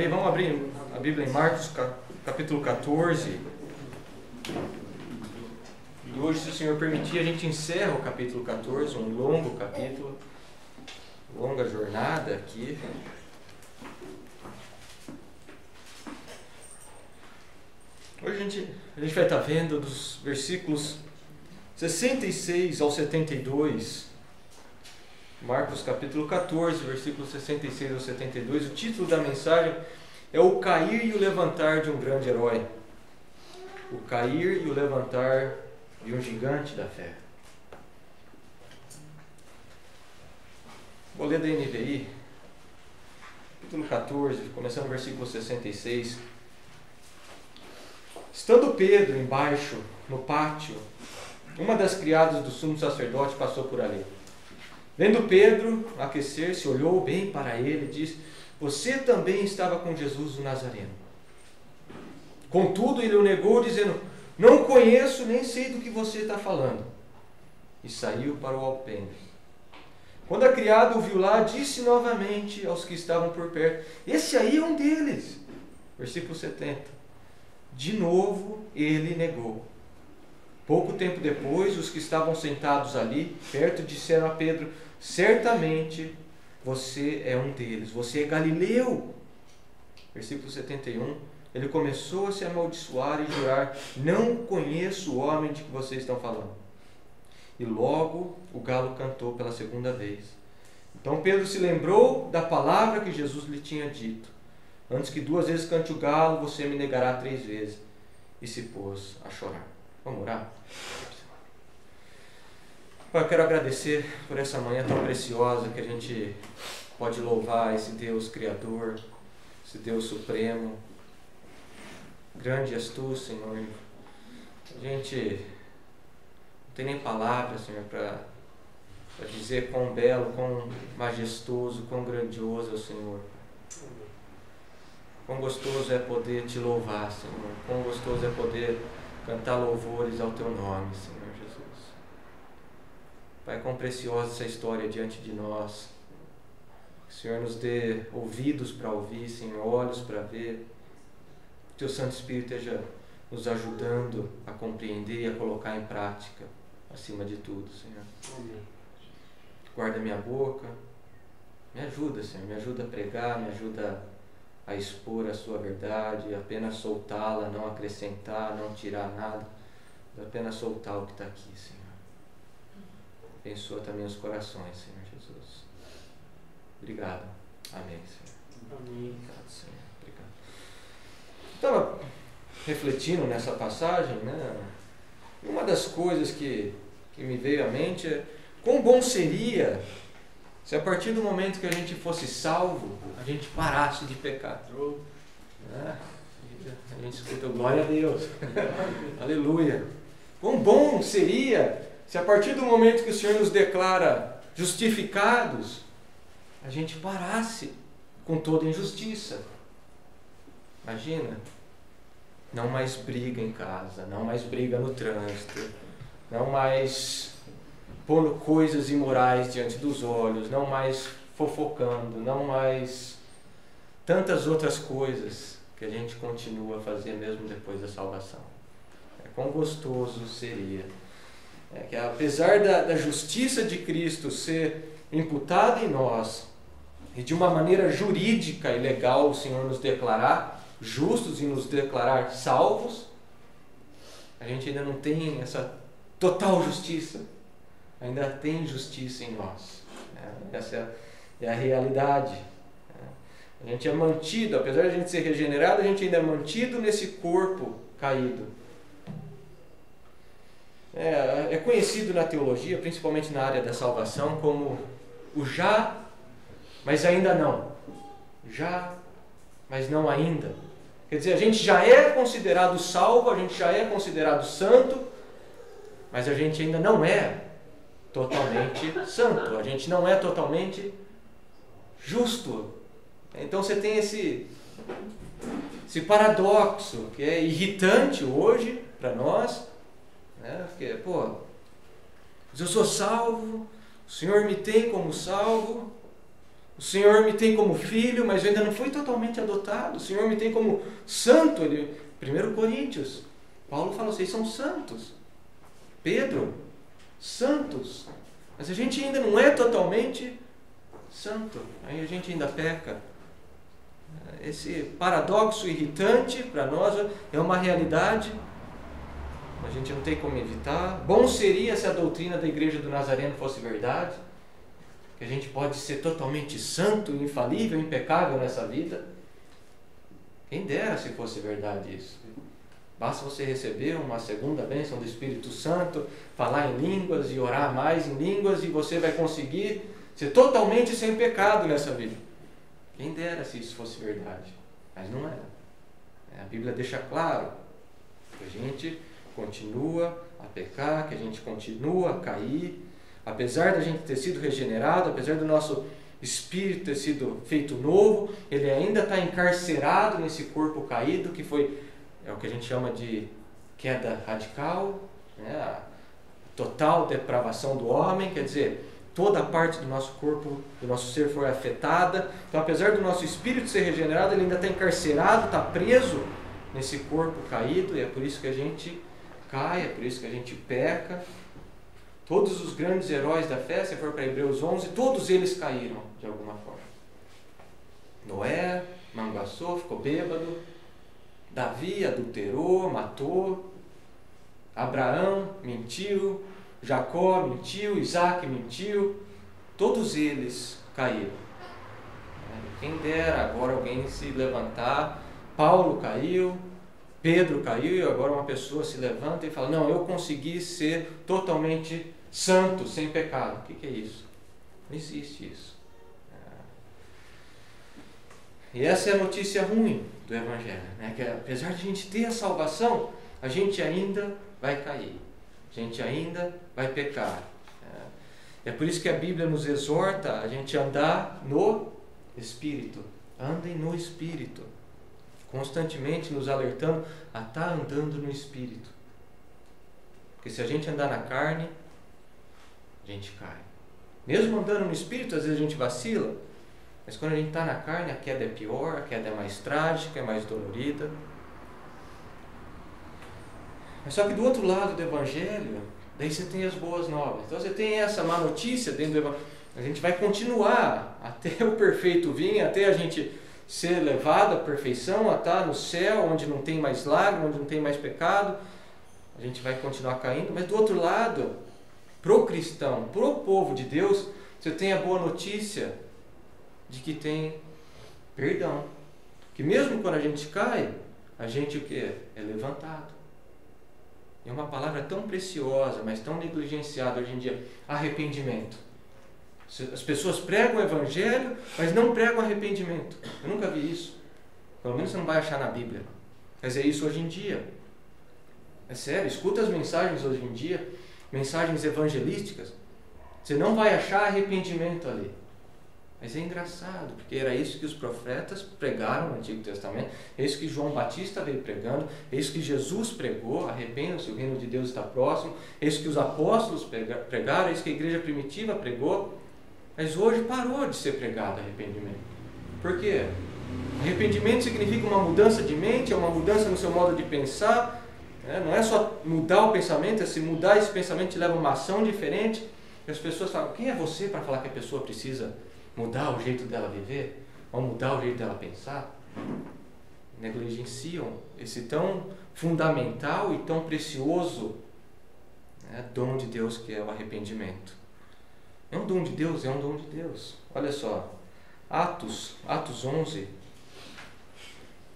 Vamos abrir a Bíblia em Marcos, capítulo 14. E hoje, se o Senhor permitir, a gente encerra o capítulo 14, um longo capítulo, longa jornada aqui. Hoje a gente vai estar vendo dos versículos 66 ao 72, Marcos capítulo 14, versículos 66 ao 72. O título da mensagem é O Cair e o Levantar de um Grande Herói. O cair e o levantar de um gigante da fé. Vou ler da NVI, capítulo 14, começando no versículo 66. Estando Pedro embaixo, no pátio, uma das criadas do sumo sacerdote passou por ali. Vendo Pedro aquecer-se, olhou bem para ele e disse: Você também estava com Jesus o Nazareno. Contudo, ele o negou, dizendo: Não conheço, nem sei do que você está falando. E saiu para o alpendre. Quando a criada o viu lá, disse novamente aos que estavam por perto: Esse aí é um deles. Versículo 70. De novo ele negou. Pouco tempo depois, os que estavam sentados ali, perto, disseram a Pedro: Certamente você é um deles, você é Galileu. Versículo 71. Ele começou a se amaldiçoar e jurar: Não conheço o homem de que vocês estão falando. E logo o galo cantou pela segunda vez. Então Pedro se lembrou da palavra que Jesus lhe tinha dito: Antes que 2 vezes cante o galo, você me negará 3 vezes. E se pôs a chorar. Vamos orar? Pai, eu quero agradecer por essa manhã tão preciosa que a gente pode louvar esse Deus Criador, esse Deus Supremo. Grande és tu, Senhor. A gente não tem nem palavras, Senhor, para dizer quão belo, quão majestoso, quão grandioso é o Senhor. Quão gostoso é poder te louvar, Senhor. Quão gostoso é poder cantar louvores ao teu nome, Senhor Jesus. Pai, quão preciosa essa história diante de nós. Que o Senhor nos dê ouvidos para ouvir, Senhor, olhos para ver. Que o teu Santo Espírito esteja nos ajudando a compreender e a colocar em prática, acima de tudo, Senhor. Amém. Guarda minha boca. Me ajuda, Senhor. Me ajuda a pregar, me ajuda a expor a sua verdade, apenas soltá-la, não acrescentar, não tirar nada, apenas soltar o que está aqui, Senhor. Abençoa também os corações, Senhor Jesus. Obrigado. Amém, Senhor. Amém. Obrigado, Senhor. Obrigado. Estava refletindo nessa passagem, né? Uma das coisas que me veio à mente é quão bom seria se a partir do momento que a gente fosse salvo, a gente parasse de pecar. A gente escuta glória a Deus. Aleluia. Quão bom seria se a partir do momento que o Senhor nos declara justificados, a gente parasse com toda injustiça. Imagina. Não mais briga em casa, não mais briga no trânsito, não mais pondo coisas imorais diante dos olhos, não mais fofocando, não mais tantas outras coisas que a gente continua a fazer mesmo depois da salvação. Quão gostoso seria que apesar da justiça de Cristo ser imputada em nós e de uma maneira jurídica e legal o Senhor nos declarar justos e nos declarar salvos, a gente ainda não tem essa total justiça. Ainda tem justiça em nós. Essa é a realidade. A gente é mantido, apesar de a gente ser regenerado, a gente ainda é mantido nesse corpo caído. É conhecido na teologia, principalmente na área da salvação, como o já, mas ainda não. Já, mas não ainda. Quer dizer, a gente já é considerado salvo, a gente já é considerado santo, mas a gente ainda não é totalmente santo, a gente não é totalmente justo. Então você tem esse paradoxo que é irritante hoje para nós, né? Porque, mas eu sou salvo, o Senhor me tem como salvo, O Senhor me tem como filho, mas eu ainda não fui totalmente adotado. O Senhor me tem como santo. 1 Coríntios, Paulo fala, vocês são santos. Pedro, santos. Mas a gente ainda não é totalmente santo. Aí a gente ainda peca. Esse paradoxo irritante para nós é uma realidade. A gente não tem como evitar. Bom seria se a doutrina da Igreja do Nazareno fosse verdade. Que a gente pode ser totalmente santo, infalível, impecável nessa vida. Quem dera se fosse verdade isso. Basta você receber uma segunda bênção do Espírito Santo, falar em línguas e orar mais em línguas, e você vai conseguir ser totalmente sem pecado nessa vida. Quem dera se isso fosse verdade. Mas não é. A Bíblia deixa claro que a gente continua a pecar, que a gente continua a cair. Apesar da gente ter sido regenerado, apesar do nosso espírito ter sido feito novo, ele ainda está encarcerado nesse corpo caído, que é o que a gente chama de queda radical, né? A total depravação do homem, quer dizer, toda a parte do nosso corpo, do nosso ser foi afetada. Então, apesar do nosso espírito ser regenerado, ele ainda está encarcerado, está preso nesse corpo caído, e é por isso que a gente cai, é por isso que a gente peca. Todos os grandes heróis da fé, se for para Hebreus 11, todos eles caíram de alguma forma. Noé manguaçou, ficou bêbado. Davi adulterou, matou. Abraão mentiu. Jacó mentiu. Isaac mentiu. Todos eles caíram. Quem dera agora alguém se levantar. Paulo caiu. Pedro caiu, e agora uma pessoa se levanta e fala, não, eu consegui ser totalmente santo, sem pecado. O que é isso? Não existe isso. E essa é a notícia ruim do Evangelho, né? Que apesar de a gente ter a salvação, a gente ainda vai cair. A gente ainda vai pecar. É por isso que a Bíblia nos exorta a gente andar no Espírito. Andem no Espírito. Constantemente nos alertando a estar andando no Espírito. Porque se a gente andar na carne, a gente cai. Mesmo andando no Espírito, às vezes a gente vacila, mas quando a gente está na carne, a queda é pior, a queda é mais trágica, é mais dolorida. Mas só que do outro lado do Evangelho, daí você tem as boas novas. Então você tem essa má notícia dentro do Evangelho. A gente vai continuar até o perfeito vir, até a gente ser levado à perfeição, a estar no céu, onde não tem mais lágrima, onde não tem mais pecado. A gente vai continuar caindo, mas do outro lado, pro cristão, pro povo de Deus, você tem a boa notícia de que tem perdão. Que mesmo quando a gente cai, a gente o quê? É levantado. É uma palavra tão preciosa, mas tão negligenciada hoje em dia. Arrependimento. As pessoas pregam o Evangelho, mas não pregam arrependimento. Eu nunca vi isso. Pelo menos você não vai achar na Bíblia. Mas é isso hoje em dia. É sério, escuta as mensagens hoje em dia, mensagens evangelísticas. Você não vai achar arrependimento ali. Mas é engraçado, porque era isso que os profetas pregaram no Antigo Testamento, é isso que João Batista veio pregando, é isso que Jesus pregou, arrependam-se, o reino de Deus está próximo, é isso que os apóstolos pregaram, é isso que a igreja primitiva pregou. Mas hoje parou de ser pregado arrependimento. Por quê? Arrependimento significa uma mudança de mente, é uma mudança no seu modo de pensar. Não é só mudar o pensamento, é se mudar esse pensamento te leva a uma ação diferente. E as pessoas falam, quem é você para falar que a pessoa precisa mudar o jeito dela viver? Ou mudar o jeito dela pensar? Negligenciam esse tão fundamental e tão precioso dom de Deus que é o arrependimento. É um dom de Deus, é um dom de Deus. Olha só, Atos 11.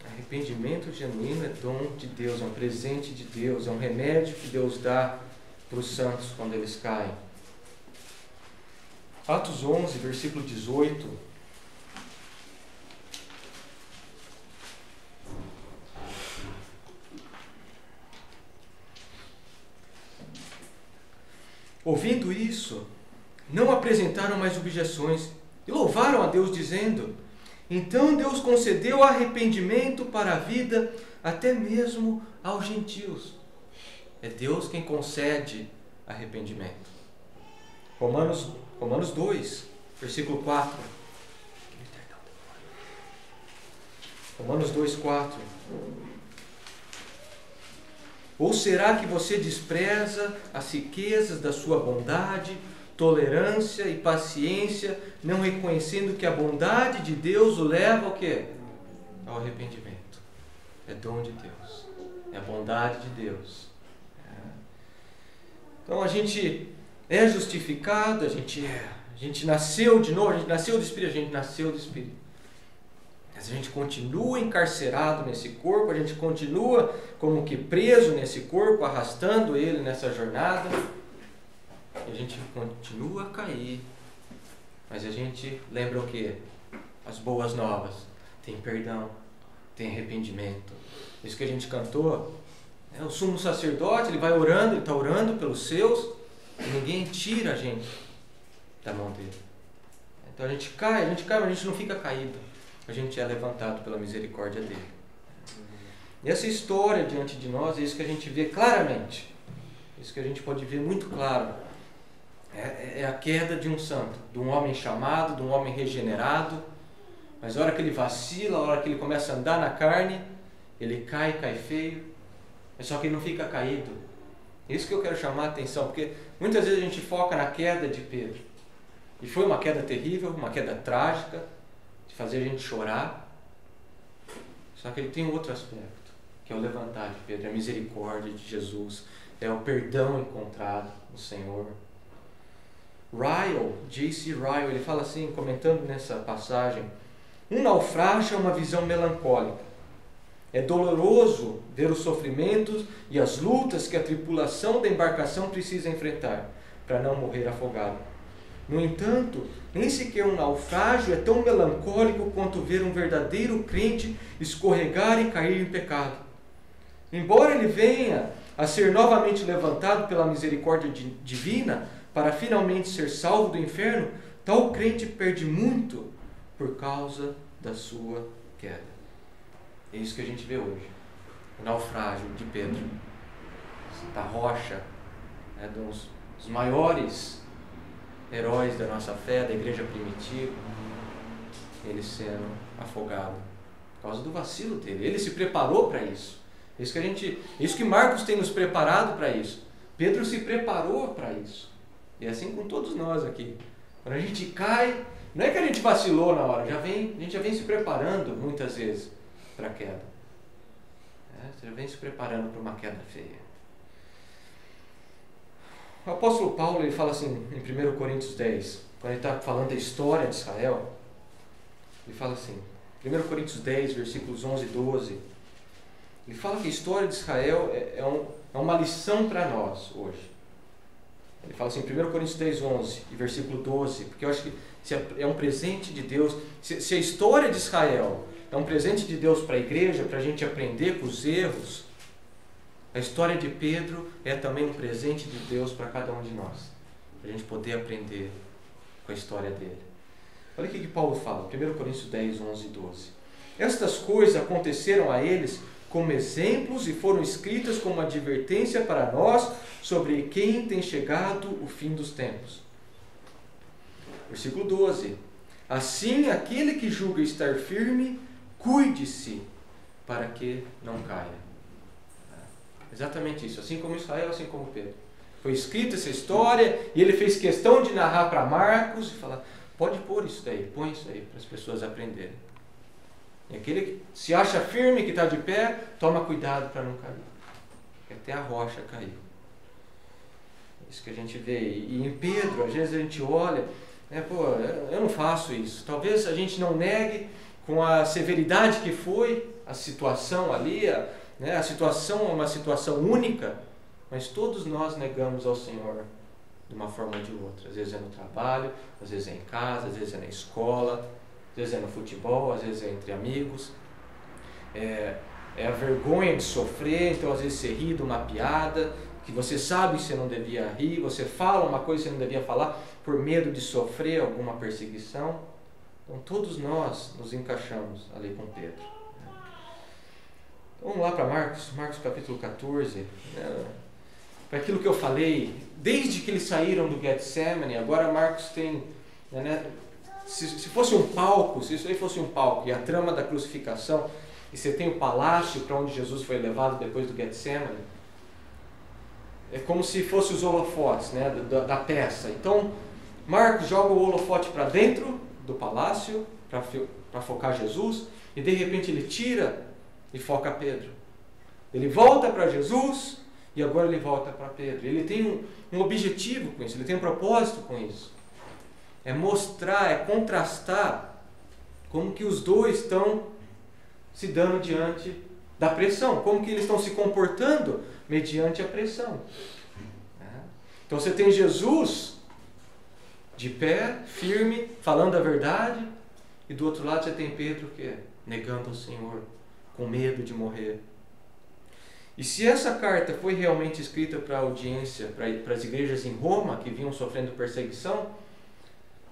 Arrependimento genuíno é dom de Deus, é um presente de Deus, é um remédio que Deus dá para os santos quando eles caem. Atos 11, versículo 18. Ouvindo isso, não apresentaram mais objeções e louvaram a Deus dizendo, então Deus concedeu arrependimento para a vida até mesmo aos gentios. É Deus quem concede arrependimento. Romanos 2, versículo 4. Romanos 2,4. Ou será que você despreza as riquezas da sua bondade, tolerância e paciência, não reconhecendo que a bondade de Deus o leva ao quê? Ao arrependimento. É dom de Deus. É a bondade de Deus. Então a gente é justificado, a gente nasceu de novo, a gente nasceu do Espírito, Mas a gente continua encarcerado nesse corpo, a gente continua como que preso nesse corpo, arrastando ele nessa jornada. E a gente continua a cair. Mas a gente lembra o quê? As boas novas. Tem perdão, tem arrependimento. Isso que a gente cantou. O sumo sacerdote, ele vai orando, ele está orando pelos seus, e ninguém tira a gente da mão dele. Então a gente cai, mas a gente não fica caído. A gente é levantado pela misericórdia dele. E essa história diante de nós, é isso que a gente vê claramente. Isso que a gente pode ver muito claro. É a queda de um santo, de um homem chamado, de um homem regenerado. Mas a hora que ele vacila, a hora que ele começa a andar na carne, ele cai feio. É só que ele não fica caído. Isso que eu quero chamar a atenção, porque muitas vezes a gente foca na queda de Pedro. E foi uma queda terrível, uma queda trágica, de fazer a gente chorar. Só que ele tem um outro aspecto, que é o levantar de Pedro, é a misericórdia de Jesus, é o perdão encontrado no Senhor. J.C. Ryle, ele fala assim, comentando nessa passagem: um naufrágio é uma visão melancólica. É doloroso ver os sofrimentos e as lutas que a tripulação da embarcação precisa enfrentar para não morrer afogado. No entanto, nem sequer um naufrágio é tão melancólico quanto ver um verdadeiro crente escorregar e cair em pecado. Embora ele venha a ser novamente levantado pela misericórdia divina para finalmente ser salvo do inferno, tal crente perde muito por causa da sua queda. É isso que a gente vê hoje. O naufrágio de Pedro, da rocha, dos maiores heróis da nossa fé, da igreja primitiva, ele sendo afogado por causa do vacilo dele. Ele se preparou para isso. Isso que Marcos tem nos preparado para isso. Pedro se preparou para isso. E é assim com todos nós aqui. Quando a gente cai, não é que a gente vacilou na hora, a gente já vem se preparando muitas vezes para a queda. Você já vem se preparando para uma queda feia. O apóstolo Paulo, ele fala assim em 1 Coríntios 10, quando ele está falando da história de Israel, ele fala assim, 1 Coríntios 10, versículos 11 e 12, ele fala que a história de Israel é uma lição para nós hoje. Ele fala assim, 1 Coríntios 10, 11 e versículo 12, porque eu acho que é um presente de Deus. Se a história de Israel é um presente de Deus para a igreja, para a gente aprender com os erros, a história de Pedro é também um presente de Deus para cada um de nós, para a gente poder aprender com a história dele. Olha o que Paulo fala, 1 Coríntios 10, 11 e 12. Estas coisas aconteceram a eles como exemplos e foram escritas como advertência para nós sobre quem tem chegado o fim dos tempos. Versículo 12. Assim, aquele que julga estar firme, cuide-se para que não caia. Exatamente isso. Assim como Israel, assim como Pedro. Foi escrita essa história e ele fez questão de narrar para Marcos e falar, pode pôr isso daí, põe isso aí para as pessoas aprenderem. E aquele que se acha firme, que está de pé, toma cuidado para não cair. Porque até a rocha caiu. É isso que a gente vê. E em Pedro, às vezes a gente olha, eu não faço isso. Talvez a gente não negue com a severidade que foi a situação ali, a situação é uma situação única, mas todos nós negamos ao Senhor de uma forma ou de outra. Às vezes é no trabalho, às vezes é em casa, às vezes é na escola, às vezes é no futebol, às vezes é entre amigos. É a vergonha de sofrer, então às vezes você ri de uma piada que você sabe que você não devia rir, você fala uma coisa que você não devia falar por medo de sofrer alguma perseguição. Então todos nós nos encaixamos ali com Pedro. Vamos lá para Marcos capítulo 14. Para aquilo que eu falei, desde que eles saíram do Getsemane, agora Marcos tem... Se fosse um palco, se isso aí fosse um palco e a trama da crucificação e você tem o palácio para onde Jesus foi levado depois do Getsemane. É como se fossem os holofotes, né, da peça. Então, Marcos joga o holofote para dentro do palácio, para focar Jesus, e de repente ele tira e foca Pedro. Ele volta para Jesus e agora ele volta para Pedro. Ele tem um objetivo com isso, ele tem um propósito com isso. É mostrar, é contrastar como que os dois estão se dando diante da pressão, como que eles estão se comportando mediante a pressão. Então você tem Jesus de pé, firme, falando a verdade, e do outro lado você tem Pedro que é negando o Senhor, com medo de morrer. E se essa carta foi realmente escrita para a audiência, para as igrejas em Roma, que vinham sofrendo perseguição,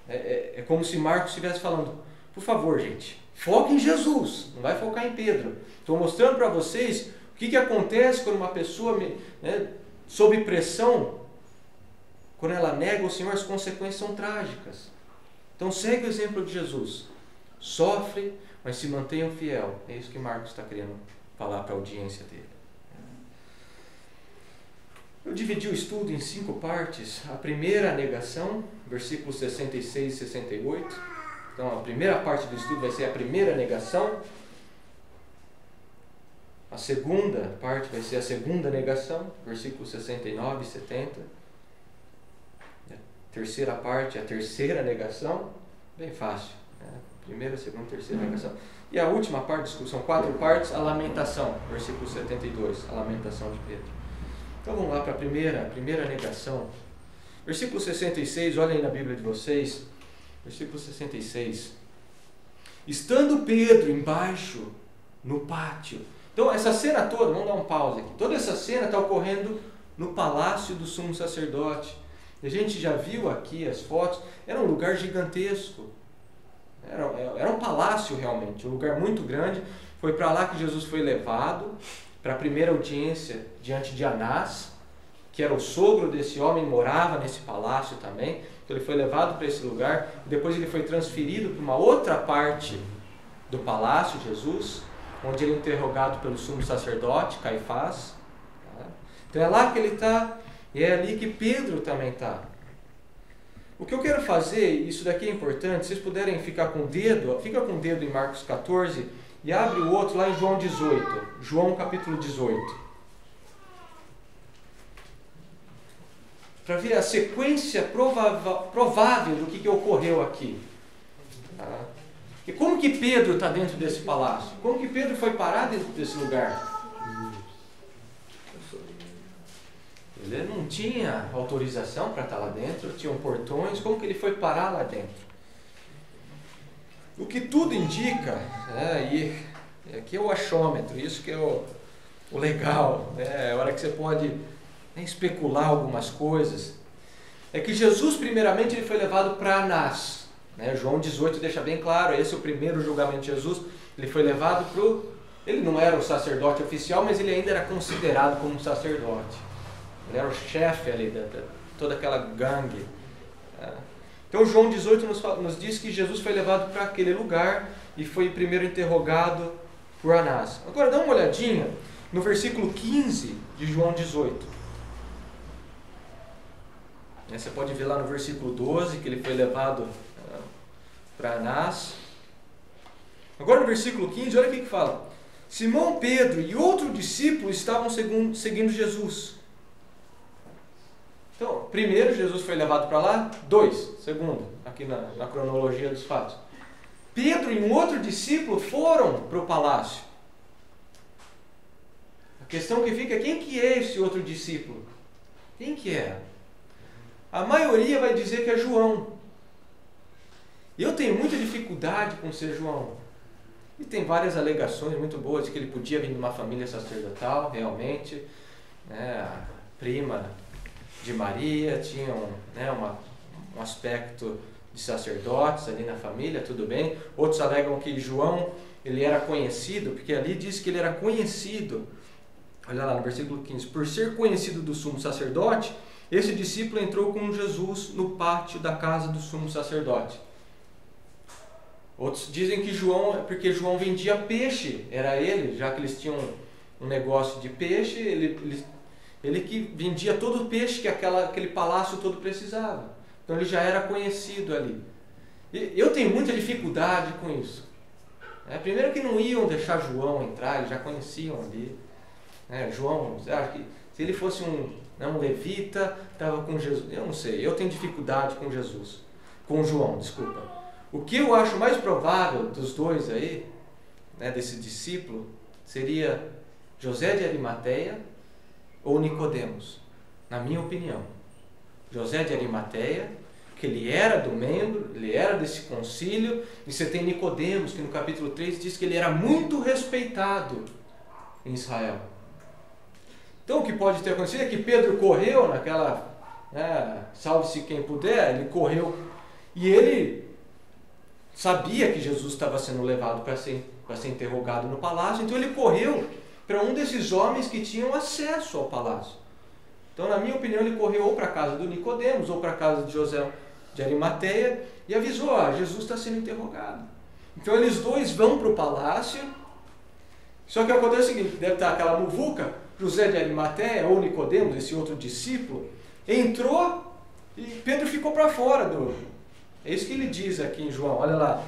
é como se Marcos estivesse falando, por favor, gente, foque em Jesus, não vai focar em Pedro. Estou mostrando para vocês o que acontece quando uma pessoa, né, sob pressão, quando ela nega o Senhor, as consequências são trágicas. Então segue o exemplo de Jesus. Sofre, mas se mantenha fiel. É isso que Marcos está querendo falar para a audiência dele. Eu dividi o estudo em 5 partes. A primeira, a negação, versículos 66 e 68. Então a primeira parte do estudo vai ser a primeira negação. A segunda parte vai ser a segunda negação, versículos 69 e 70. Terceira parte, a terceira negação, bem fácil, né? Primeira, segunda, terceira negação. E a última parte, são 4 partes, a lamentação, versículo 72, a lamentação de Pedro. Então vamos lá para a primeira negação. Versículo 66, olhem aí na Bíblia de vocês, versículo 66. Estando Pedro embaixo, no pátio. Então essa cena toda, vamos dar um pause aqui, toda essa cena está ocorrendo no palácio do sumo sacerdote. A gente já viu aqui as fotos, era um lugar gigantesco, era um palácio realmente, um lugar muito grande. Foi para lá que Jesus foi levado, para a primeira audiência diante de Anás, que era o sogro desse homem, morava nesse palácio também. Então ele foi levado para esse lugar, depois ele foi transferido para uma outra parte do palácio, Jesus, onde ele é interrogado pelo sumo sacerdote, Caifás. Então é lá que ele está. E é ali que Pedro também está. O que eu quero fazer, isso daqui é importante, se vocês puderem ficar com o dedo, fica com o dedo em Marcos 14 e abre o outro lá em João 18. João capítulo 18. Para ver a sequência provável do que ocorreu aqui. E como que Pedro está dentro desse palácio? Como que Pedro foi parar dentro desse lugar? Ele não tinha autorização para estar lá dentro, tinham portões, como que ele foi parar lá dentro? O que tudo indica, e aqui é o achômetro, isso que é o legal, é a hora que você pode especular algumas coisas, é que Jesus primeiramente ele foi levado para Anás, João 18 deixa bem claro, esse é o primeiro julgamento de Jesus, ele foi levado ele não era o sacerdote oficial, mas ele ainda era considerado como um sacerdote. Ele era o chefe ali de toda aquela gangue. Então João 18 nos diz que Jesus foi levado para aquele lugar e foi primeiro interrogado por Anás. Agora dá uma olhadinha no versículo 15 de João 18. Você pode ver lá no versículo 12 que ele foi levado para Anás. Agora no versículo 15, olha o que fala. Simão Pedro e outro discípulo estavam seguindo Jesus. Então, primeiro, Jesus foi levado para lá. 2, segundo, aqui na cronologia dos fatos. Pedro e um outro discípulo foram para o palácio. A questão que fica é quem que é esse outro discípulo? Quem que é? A maioria vai dizer que é João. Eu tenho muita dificuldade com ser João. E tem várias alegações muito boas de que ele podia vir de uma família sacerdotal, realmente. A prima de Maria, tinham um aspecto de sacerdotes ali na família, tudo bem. Outros alegam que João ele era conhecido, porque ali diz que ele era conhecido, olha lá no versículo 15, por ser conhecido do sumo sacerdote, esse discípulo entrou com Jesus no pátio da casa do sumo sacerdote. Outros dizem que João é porque João vendia peixe, era ele, já que eles tinham um negócio de peixe, ele que vendia todo o peixe que aquele palácio todo precisava. Então ele já era conhecido ali. E eu tenho muita dificuldade com isso. Primeiro que não iam deixar João entrar, eles já conheciam ali. João, você acha que se ele fosse um levita, estava com Jesus? Eu não sei, eu tenho dificuldade com Jesus. Com João, desculpa. O que eu acho mais provável dos dois aí, desse discípulo, seria José de Arimateia ou Nicodemos, na minha opinião. José de Arimateia, que ele era do membro, ele era desse concílio, e você tem Nicodemos, que no capítulo 3 diz que ele era muito respeitado em Israel. Então o que pode ter acontecido é que Pedro correu naquela, salve-se quem puder, ele correu, e ele sabia que Jesus estava sendo levado para ser interrogado no palácio, então ele correu para um desses homens que tinham acesso ao palácio. Então, na minha opinião, ele correu ou para a casa do Nicodemos ou para a casa de José de Arimateia e avisou: Jesus está sendo interrogado. Então eles dois vão para o palácio, só que acontece o seguinte: deve estar aquela muvuca. José de Arimateia ou Nicodemos, esse outro discípulo, entrou e Pedro ficou para fora É isso que ele diz aqui em João, olha lá,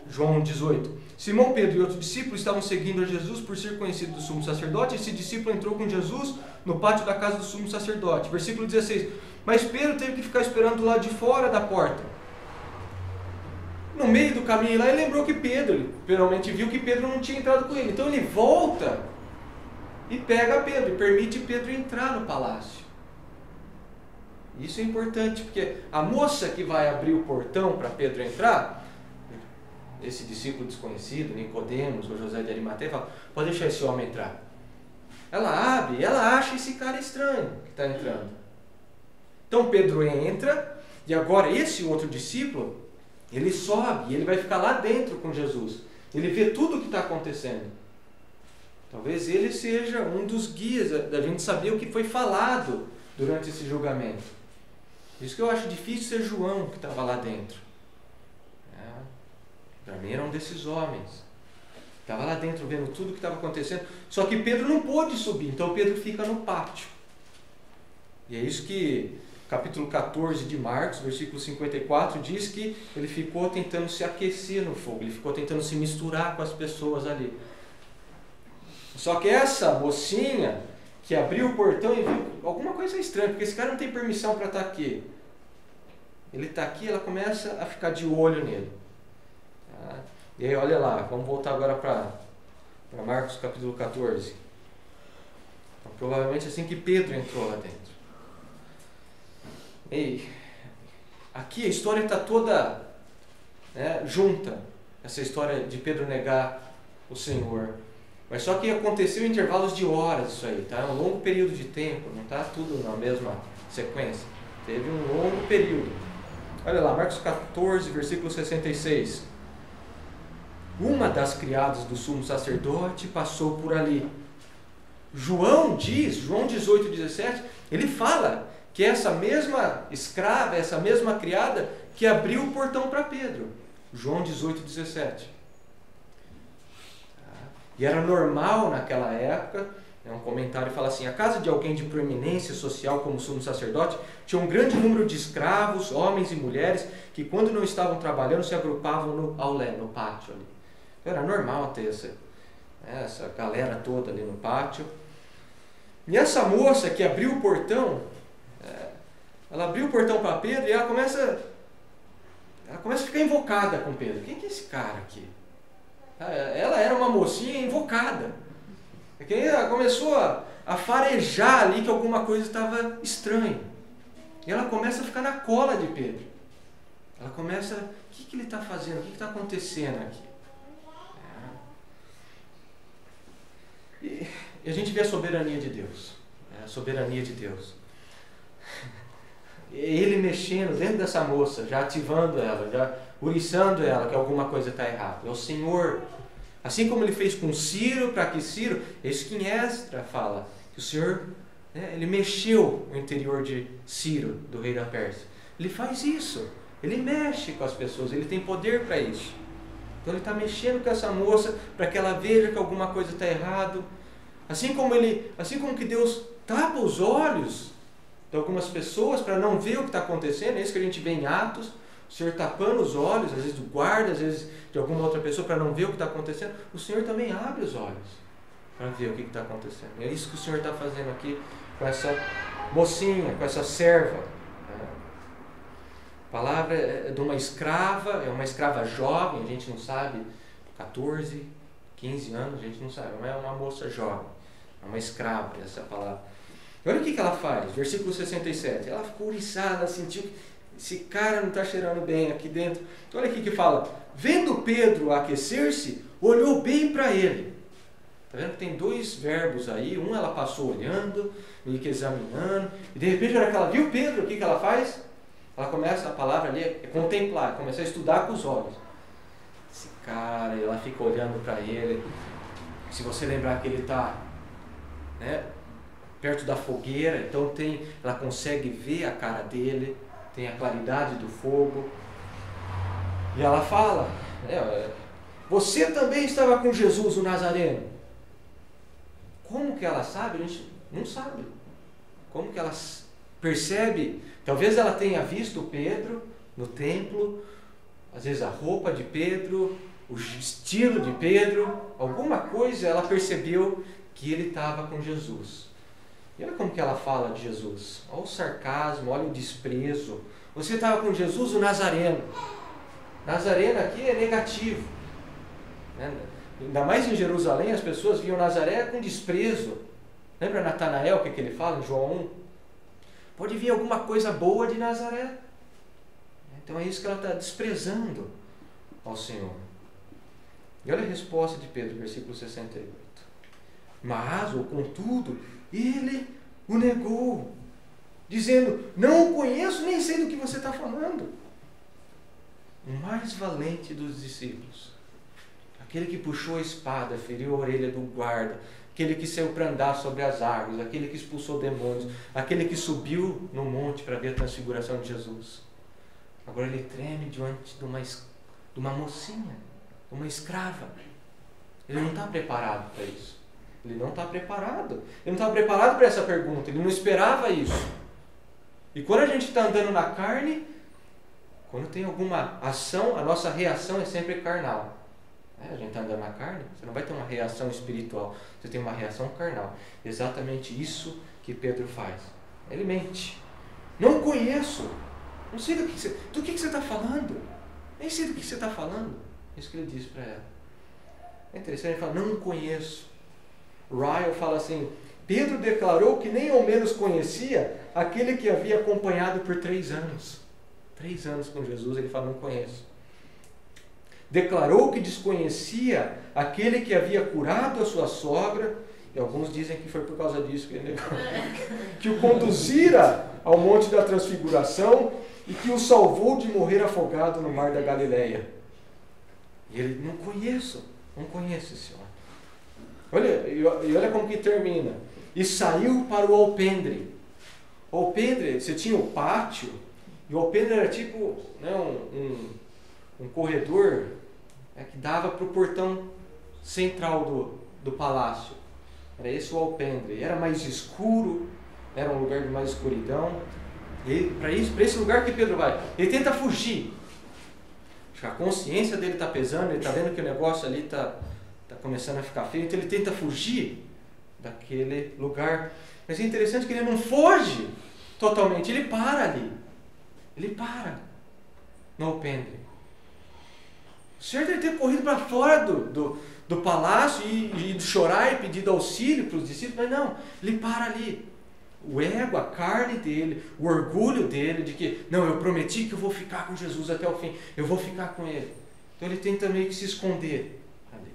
João 18. Simão Pedro e outro discípulo estavam seguindo a Jesus por ser conhecido do sumo sacerdote. Esse discípulo entrou com Jesus no pátio da casa do sumo sacerdote. Versículo 16. Mas Pedro teve que ficar esperando do lado de fora da porta. No meio do caminho lá, ele lembrou que Pedro, finalmente viu que Pedro não tinha entrado com ele. Então ele volta e pega Pedro, e permite Pedro entrar no palácio. Isso é importante, porque a moça que vai abrir o portão para Pedro entrar, esse discípulo desconhecido, Nicodemos ou José de Arimateia, fala: pode deixar esse homem entrar. Ela abre e ela acha esse cara estranho que está entrando. Então Pedro entra, e agora esse outro discípulo, ele sobe e ele vai ficar lá dentro com Jesus. Ele vê tudo o que está acontecendo. Talvez ele seja um dos guias da gente saber o que foi falado durante esse julgamento. Isso que eu acho difícil ser João que estava lá dentro. Para mim era um desses homens. Estava lá dentro vendo tudo o que estava acontecendo. Só que Pedro não pôde subir, então Pedro fica no pátio. E é isso que capítulo 14 de Marcos, versículo 54, diz que ele ficou tentando se aquecer no fogo, ele ficou tentando se misturar com as pessoas ali. Só que essa mocinha que abriu o portão e viu alguma coisa estranha, porque esse cara não tem permissão para estar aqui. Ele está aqui, ela começa a ficar de olho nele. E aí, olha lá, vamos voltar agora para Marcos capítulo 14. Então, provavelmente assim que Pedro entrou lá dentro. E aqui a história está toda junta, essa história de Pedro negar o Senhor. Mas só que aconteceu em intervalos de horas isso aí, tá? É um longo período de tempo, não está tudo na mesma sequência. Teve um longo período. Olha lá, Marcos 14, versículo 66. Uma das criadas do sumo sacerdote passou por ali. João 18, 17, ele fala que essa mesma escrava, essa mesma criada que abriu o portão para Pedro. João 18, 17. E era normal naquela época, um comentário fala assim: a casa de alguém de proeminência social como o sumo sacerdote tinha um grande número de escravos, homens e mulheres, que quando não estavam trabalhando se agrupavam no pátio ali. Era normal ter essa galera toda ali no pátio. E essa moça que abriu o portão, ela abriu o portão para Pedro e ela começa a ficar invocada com Pedro. Quem que é esse cara aqui? Ela era uma mocinha invocada. Ela começou a farejar ali que alguma coisa estava estranha. E ela começa a ficar na cola de Pedro. Ela começa: o que ele está fazendo? O que está acontecendo aqui? E a gente vê a soberania de Deus. A soberania de Deus. Ele mexendo dentro dessa moça, já ativando ela, já uriçando ela que alguma coisa está errada. É o Senhor. Assim como ele fez com Ciro, para que Ciro, é isso que em Esdras fala, que o Senhor, ele mexeu no interior de Ciro, do rei da Pérsia. Ele faz isso. Ele mexe com as pessoas, ele tem poder para isso. Então ele está mexendo com essa moça para que ela veja que alguma coisa está errado. Assim como que Deus tapa os olhos de algumas pessoas para não ver o que está acontecendo, é isso que a gente vê em Atos, o Senhor tapando os olhos, às vezes do guarda, às vezes de alguma outra pessoa para não ver o que está acontecendo. O Senhor também abre os olhos para ver o que está acontecendo. É isso que o Senhor está fazendo aqui com essa mocinha, com essa serva. A palavra é de uma escrava, é uma escrava jovem, a gente não sabe, 14, 15 anos, a gente não sabe, não é uma moça jovem, é uma escrava, essa é a palavra. Olha o que ela faz, versículo 67, ela ficou oriçada, sentiu que esse cara não está cheirando bem aqui dentro. Então olha aqui que fala, vendo Pedro aquecer-se, olhou bem para ele. Está vendo que tem dois verbos aí, um ela passou olhando, meio que examinando, e de repente, na hora que ela viu Pedro, o que ela faz? Ela começa, a palavra ali é contemplar, começa a estudar com os olhos. Esse cara, ela fica olhando para ele. Se você lembrar que ele está, né, perto da fogueira, então ela consegue ver a cara dele, tem a claridade do fogo. E ela fala, você também estava com Jesus, o Nazareno. Como que ela sabe? A gente não sabe. Como que ela percebe? Talvez ela tenha visto Pedro no templo, às vezes a roupa de Pedro, o estilo de Pedro, alguma coisa ela percebeu que ele estava com Jesus. E olha como que ela fala de Jesus. Olha o sarcasmo, olha o desprezo. Você estava com Jesus, o Nazareno. Nazareno aqui é negativo. Ainda mais em Jerusalém, as pessoas viam Nazaré com desprezo. Lembra Natanael, o que ele fala em João 1? Pode vir alguma coisa boa de Nazaré. Então é isso que ela está desprezando ao Senhor. E olha a resposta de Pedro, versículo 68. Mas, ou contudo, ele o negou, dizendo, não o conheço, nem sei do que você está falando. O mais valente dos discípulos, aquele que puxou a espada, feriu a orelha do guarda, aquele que saiu para andar sobre as águas, aquele que expulsou demônios, aquele que subiu no monte para ver a transfiguração de Jesus. Agora ele treme diante de uma mocinha, de uma escrava. Ele não está preparado para isso. Ele não está preparado. Ele não estava preparado para essa pergunta. Ele não esperava isso. E quando a gente está andando na carne, quando tem alguma ação, a nossa reação é sempre carnal. A gente está andando na carne, você não vai ter uma reação espiritual, você tem uma reação carnal. Exatamente isso que Pedro faz. Ele mente. Não conheço. Não sei do que você está falando. Nem sei do que você está falando. Isso que ele diz para ela. É interessante, ele fala, não conheço. Ryle fala assim, Pedro declarou que nem ao menos conhecia aquele que havia acompanhado por 3 anos. 3 anos com Jesus, ele fala, não conheço. Declarou que desconhecia aquele que havia curado a sua sogra, e alguns dizem que foi por causa disso que ele negou, que o conduzira ao Monte da Transfiguração e que o salvou de morrer afogado no mar da Galileia. E ele, não conheço esse homem. Olha como que termina. E saiu para o alpendre. O alpendre, você tinha o pátio, e o alpendre era tipo, né, um corredor, que dava para o portão central do palácio. Era esse o alpendre. Era mais escuro, era um lugar de mais escuridão. E para esse lugar que Pedro vai, ele tenta fugir. Acho que a consciência dele está pesando, ele está vendo que o negócio ali está começando a ficar feio, então ele tenta fugir daquele lugar. Mas é interessante que ele não foge totalmente, ele para ali. Ele para no alpendre. Certo ele ter corrido para fora do palácio e chorar e pedir auxílio para os discípulos, mas não, ele para ali. O ego, a carne dele, o orgulho dele de que, não, eu prometi que eu vou ficar com Jesus até o fim, eu vou ficar com ele. Então ele tenta meio que se esconder ali.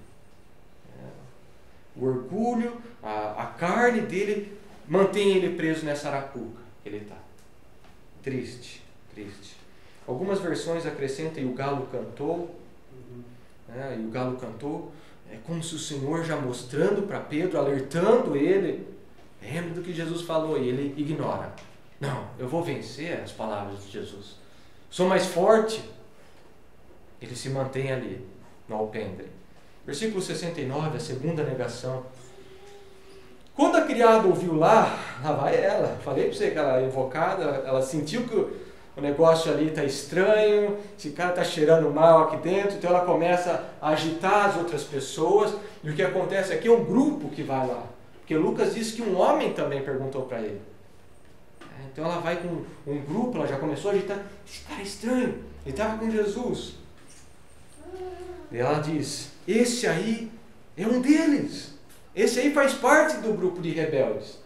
O orgulho, a carne dele mantém ele preso nessa arapuca que ele está. Triste. Algumas versões acrescentam, e o galo cantou. E o galo cantou, é como se o Senhor já mostrando para Pedro, alertando ele, lembra do que Jesus falou, e ele ignora. Não, eu vou vencer as palavras de Jesus. sou mais forte. Ele se mantém ali, no alpendre. Versículo 69, a segunda negação. Quando a criada ouviu lá vai ela. Falei para você que ela invocada, ela sentiu que o negócio ali está estranho, esse cara está cheirando mal aqui dentro, então ela começa a agitar as outras pessoas, e o que acontece aqui é um grupo que vai lá. Porque Lucas diz que um homem também perguntou para ele. Então ela vai com um grupo, ela já começou a agitar, esse cara é estranho, ele estava com Jesus. E ela diz, esse aí é um deles. Esse aí faz parte do grupo de rebeldes.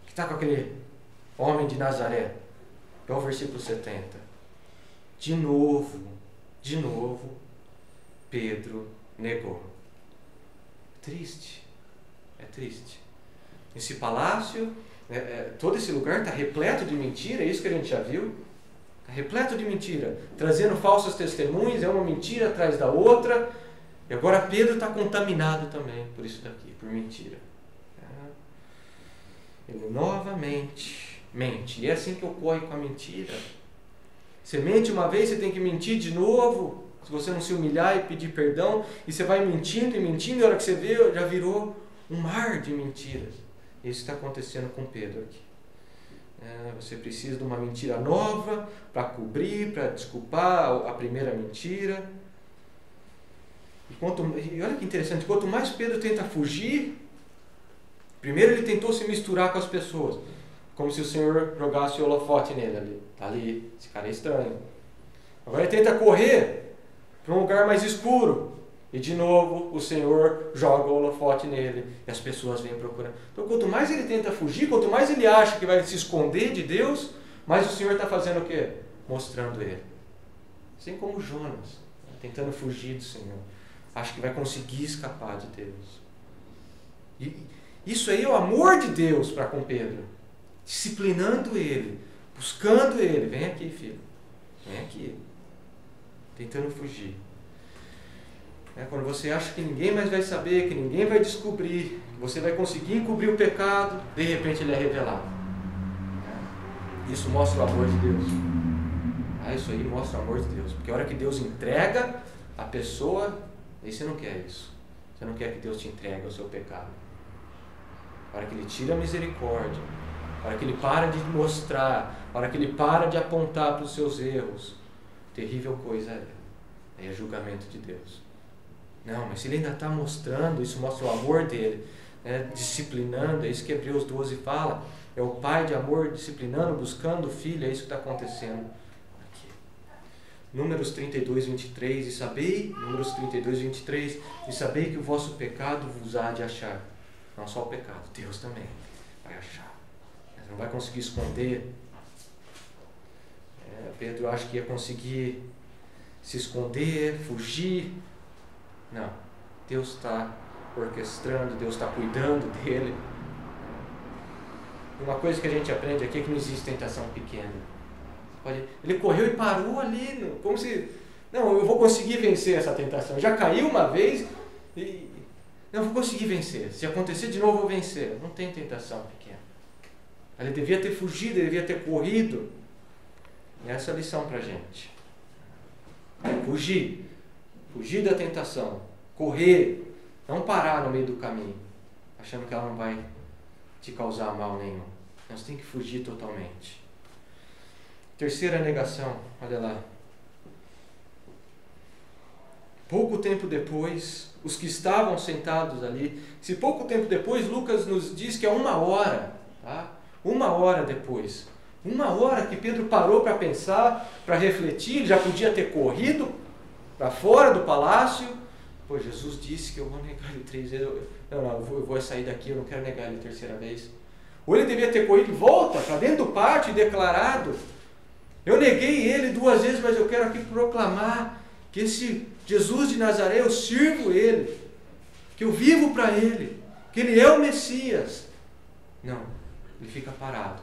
Que está com aquele homem de Nazaré. É o versículo 70. De novo, Pedro negou. Triste. É triste. Esse palácio, todo esse lugar está repleto de mentira, é isso que a gente já viu. Está repleto de mentira. Trazendo falsas testemunhas, é uma mentira atrás da outra. E agora Pedro está contaminado também por isso daqui, por mentira. Ele novamente mente. E é assim que ocorre com a mentira. Você mente uma vez, você tem que mentir de novo. Se você não se humilhar e pedir perdão, e você vai mentindo e mentindo, e a hora que você vê, já virou um mar de mentiras. Isso está acontecendo com Pedro aqui. Você precisa de uma mentira nova para cobrir, para desculpar a primeira mentira. E olha que interessante, quanto mais Pedro tenta fugir, primeiro ele tentou se misturar com as pessoas, como se o Senhor jogasse o holofote nele ali. Está ali, esse cara é estranho. Agora ele tenta correr para um lugar mais escuro. E de novo o Senhor joga o holofote nele e as pessoas vêm procurando. Então quanto mais ele tenta fugir, quanto mais ele acha que vai se esconder de Deus, mais o Senhor está fazendo o quê? Mostrando ele. Assim como Jonas, tentando fugir do Senhor. Acha que vai conseguir escapar de Deus. E isso aí é o amor de Deus para com Pedro. Disciplinando ele, buscando ele. Vem aqui, filho. Vem aqui. Tentando fugir. Quando você acha que ninguém mais vai saber, que ninguém vai descobrir, que você vai conseguir encobrir o pecado, de repente ele é revelado. Isso mostra o amor de Deus. Isso aí mostra o amor de Deus. Porque a hora que Deus entrega a pessoa, aí você não quer isso. Você não quer que Deus te entregue o seu pecado. A hora que Ele tira a misericórdia, a hora que Ele para de mostrar, a hora que Ele para de apontar para os seus erros, terrível coisa é. Aí é julgamento de Deus. Não, mas se Ele ainda está mostrando, isso mostra o amor dEle, disciplinando, é isso que Hebreus 12 fala, é o Pai de amor disciplinando, buscando o Filho, é isso que está acontecendo aqui. Números 32, 23, Números 32, 23, e sabei que o vosso pecado vos há de achar. Não só o pecado, Deus também vai achar. Mas não vai conseguir esconder. Pedro acha que ia conseguir se esconder, fugir. Não, Deus está orquestrando, Deus está cuidando dele. Uma coisa que a gente aprende aqui é que não existe tentação pequena. Ele correu e parou ali, como se... Não, eu vou conseguir vencer essa tentação. Já caiu uma vez e... Não, eu vou conseguir vencer. Se acontecer de novo, eu vou vencer. Não tem tentação pequena. Ele devia ter fugido, ele devia ter corrido. E essa é a lição para a gente. Fugir. Fugir da tentação, correr, não parar no meio do caminho, achando que ela não vai te causar mal nenhum. Nós temos que fugir totalmente. Terceira negação, olha lá. Pouco tempo depois, os que estavam sentados ali, se pouco tempo depois, Lucas nos diz que é 1 hora, tá? 1 hora depois. 1 hora que Pedro parou para pensar, para refletir, ele já podia ter corrido para fora do palácio. Jesus disse que eu vou negar ele 3 vezes. Eu vou sair daqui, eu não quero negar ele a terceira vez. Ou ele devia ter corrido de volta para dentro do pátio e declarado: eu neguei ele 2 vezes, mas eu quero aqui proclamar que esse Jesus de Nazaré, eu sirvo ele, que eu vivo para ele, que ele é o Messias. Não, ele fica parado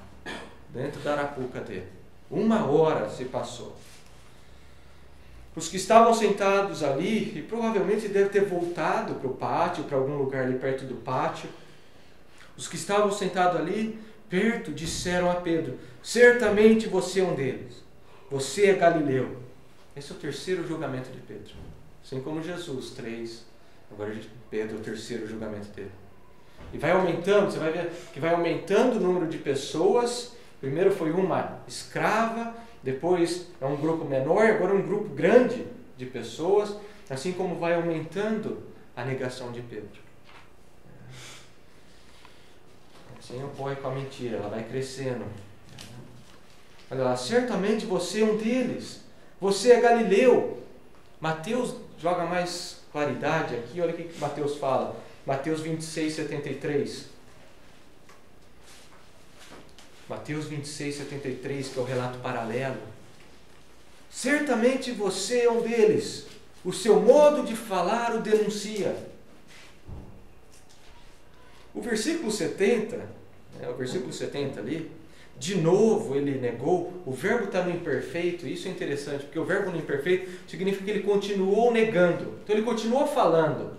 dentro da arapuca dele. 1 hora se passou. Os que estavam sentados ali, e provavelmente deve ter voltado para o pátio, para algum lugar ali perto do pátio, os que estavam sentados ali perto disseram a Pedro: certamente você é um deles. você é Galileu. Esse é o terceiro julgamento de Pedro. Assim como Jesus, 3. Agora Pedro, o terceiro julgamento dele. E vai aumentando, você vai ver que vai aumentando o número de pessoas. Primeiro foi uma escrava, depois é um grupo menor, agora é um grupo grande de pessoas. Assim como vai aumentando a negação de Pedro. Assim ocorre com a mentira, ela vai crescendo. Olha lá, certamente você é um deles. Você é Galileu. Mateus joga mais claridade aqui, olha o que Mateus fala. Mateus 26, 73. Mateus 26, 73, que é o relato paralelo. Certamente você é um deles. O seu modo de falar o denuncia. O versículo 70, o versículo 70 ali, de novo ele negou. O verbo está no imperfeito, isso é interessante, porque o verbo no imperfeito significa que ele continuou negando. Então ele continuou falando.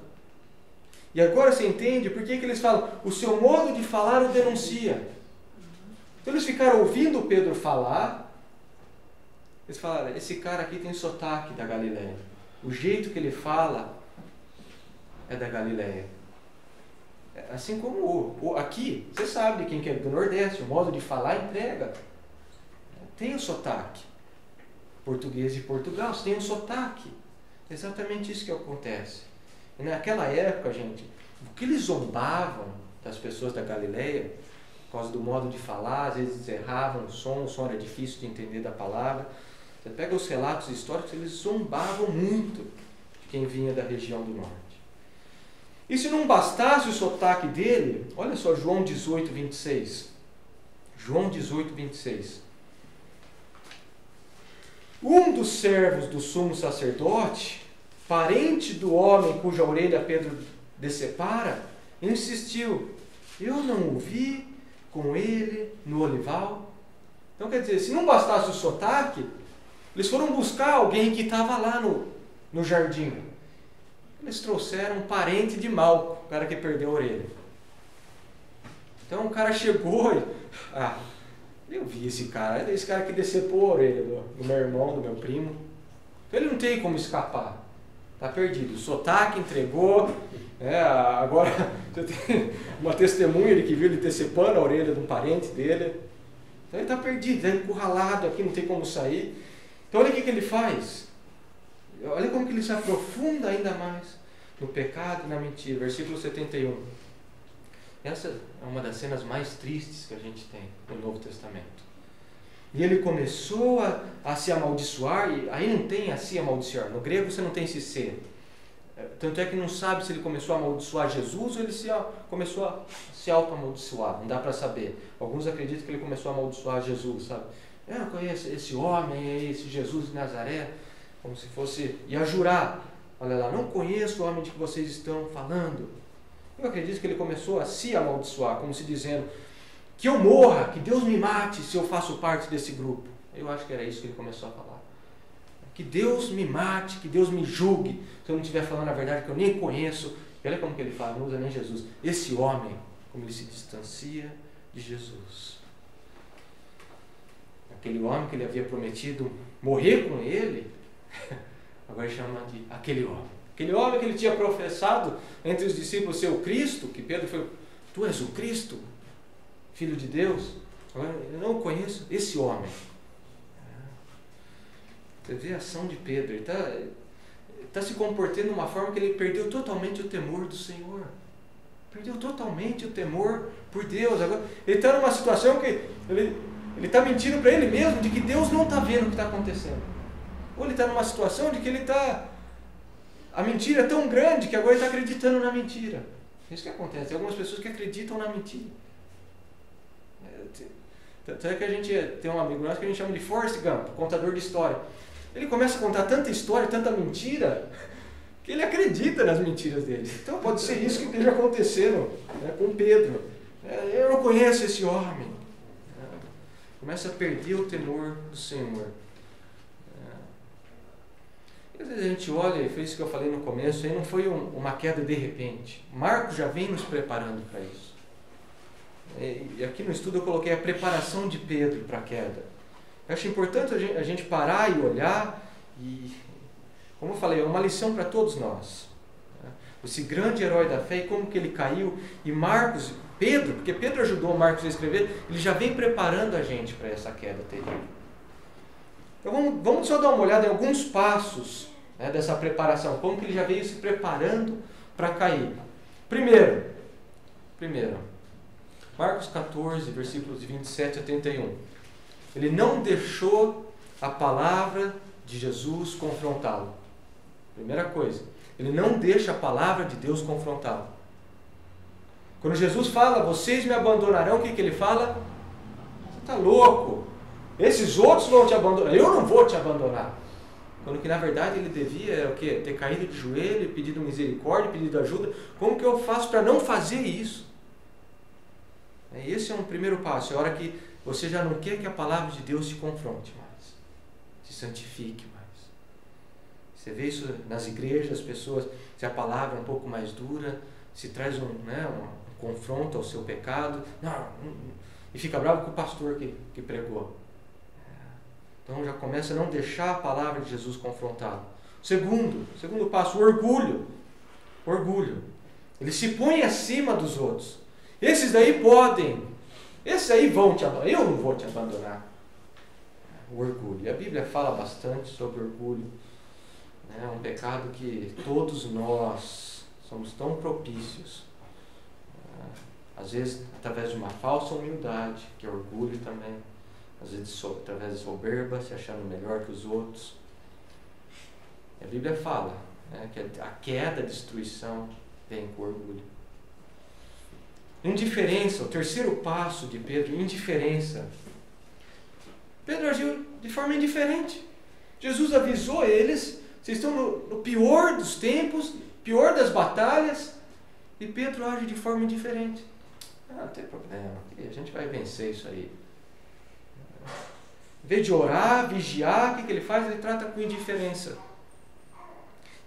E agora você entende por que eles falam, o seu modo de falar o denuncia. Então eles ficaram ouvindo Pedro falar, eles falaram, esse cara aqui tem sotaque da Galileia. O jeito que ele fala é da Galileia. Assim como aqui, você sabe quem que é do Nordeste, o modo de falar entrega. Tem o sotaque. Português de Portugal, você tem um sotaque. É exatamente isso que acontece. E naquela época, gente, o que eles zombavam das pessoas da Galileia, por causa do modo de falar, às vezes erravam o som era difícil de entender da palavra. Você pega os relatos históricos, eles zombavam muito de quem vinha da região do norte. E se não bastasse o sotaque dele, olha só João 18, 26. João 18, 26. Um dos servos do sumo sacerdote, parente do homem cuja orelha Pedro decepara, insistiu, eu não o vi com ele no olival. Então quer dizer, se não bastasse o sotaque, eles foram buscar alguém que estava lá no jardim. Eles trouxeram um parente de Malco, o cara que perdeu a orelha. Então o cara chegou e... eu vi esse cara que decepou a orelha do meu irmão, do meu primo. Então ele não tem como escapar. Está perdido. O sotaque entregou. Agora você tem uma testemunha ele que viu ele decepando a orelha de um parente dele. Então ele está perdido, está encurralado aqui, não tem como sair. Então olha o que ele faz. Olha como que ele se aprofunda ainda mais no pecado e na mentira. Versículo 71. Essa é uma das cenas mais tristes que a gente tem no Novo Testamento. E ele começou a se amaldiçoar, e aí não tem a se amaldiçoar. No grego você não tem esse ser. Tanto é que não sabe se ele começou a amaldiçoar Jesus ou ele começou a se auto-amaldiçoar. Não dá para saber. Alguns acreditam que ele começou a amaldiçoar Jesus, sabe? Eu não conheço esse homem, esse Jesus de Nazaré. Como se fosse, e a jurar, olha lá, não conheço o homem de que vocês estão falando. Eu acredito que ele começou a se amaldiçoar, como se dizendo, que eu morra, que Deus me mate se eu faço parte desse grupo. Eu acho que era isso que ele começou a falar. Que Deus me mate, que Deus me julgue, se eu não estiver falando a verdade que eu nem conheço. E olha como que ele fala, não usa nem Jesus. Esse homem, como ele se distancia de Jesus. Aquele homem que ele havia prometido morrer com ele, agora chama de aquele homem. Aquele homem que ele tinha professado entre os discípulos ser o Cristo, que Pedro falou, tu és o Cristo, Filho de Deus. Agora eu não conheço esse homem. Você vê a ação de Pedro, ele está se comportando de uma forma que ele perdeu totalmente o temor do Senhor. Perdeu totalmente o temor por Deus. Agora, ele está numa situação que ele está mentindo para ele mesmo de que Deus não está vendo o que está acontecendo. Ou ele está numa situação de que a mentira é tão grande que agora ele está acreditando na mentira. É isso que acontece. Tem algumas pessoas que acreditam na mentira. Tanto é que a gente tem um amigo nosso que a gente chama de Forrest Gump, contador de história. Ele começa a contar tanta história, tanta mentira, que ele acredita nas mentiras dele. Então pode ser isso que esteja acontecendo com Pedro. Eu não conheço esse homem. Começa a perder o temor do Senhor. E às vezes a gente olha, e foi isso que eu falei no começo, aí não foi uma queda de repente. Marcos já vem nos preparando para isso. E aqui no estudo eu coloquei a preparação de Pedro para a queda. Eu acho importante a gente parar e olhar, e, como eu falei, é uma lição para todos nós. Esse grande herói da fé, e como que ele caiu, e Marcos, Pedro, porque Pedro ajudou Marcos a escrever, ele já vem preparando a gente para essa queda terrível. Então vamos só dar uma olhada em alguns passos, né, dessa preparação, como que ele já veio se preparando para cair. Primeiro, Marcos 14, versículos de 27 a 31. Ele não deixou a palavra de Jesus confrontá-lo. Primeira coisa, ele não deixa a palavra de Deus confrontá-lo. Quando Jesus fala, vocês me abandonarão, o que ele fala? Você está louco? Esses outros vão te abandonar, eu não vou te abandonar. Quando que na verdade ele devia o quê? Ter caído de joelho, pedido misericórdia, pedido ajuda. Como que eu faço para não fazer isso? Esse é um primeiro passo, é a hora que você já não quer que a palavra de Deus te confronte mais, se santifique mais. Você vê isso nas igrejas, as pessoas, se a palavra é um pouco mais dura, se traz um confronto ao seu pecado, e fica bravo com o pastor que pregou. Então já começa a não deixar a palavra de Jesus confrontá-lo. Segundo passo, o orgulho. Orgulho. Ele se põe acima dos outros. Esses daí podem, esses aí vão te abandonar, eu não vou te abandonar. O orgulho. E a Bíblia fala bastante sobre orgulho. É um pecado que todos nós somos tão propícios. Às vezes através de uma falsa humildade, que é orgulho também. Às vezes através de soberba, se achando melhor que os outros. A Bíblia fala, né, que a queda, a destruição vem com orgulho. Indiferença, o terceiro passo de Pedro, indiferença. Pedro agiu de forma indiferente. Jesus avisou eles, vocês estão no pior dos tempos, pior das batalhas, e Pedro age de forma indiferente. Não tem problema, a gente vai vencer isso aí. Em vez de orar, vigiar, o que ele faz? Ele trata com indiferença.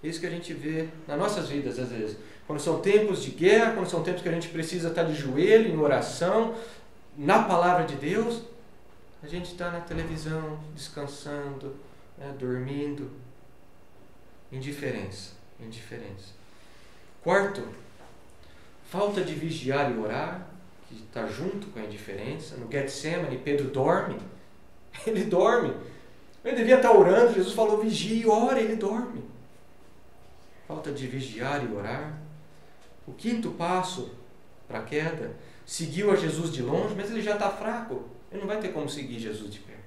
Isso que a gente vê nas nossas vidas às vezes. Quando são tempos de guerra, quando são tempos que a gente precisa estar de joelho, em oração, na palavra de Deus, a gente está na televisão, descansando, dormindo. Indiferença. Quarto, falta de vigiar e orar, que está junto com a indiferença. No Getsemane, Pedro dorme. Ele dorme. Ele devia estar orando, Jesus falou, vigie e ore, ele dorme. Falta de vigiar e orar. O quinto passo para a queda, seguiu a Jesus de longe, mas ele já está fraco. Ele não vai ter como seguir Jesus de perto.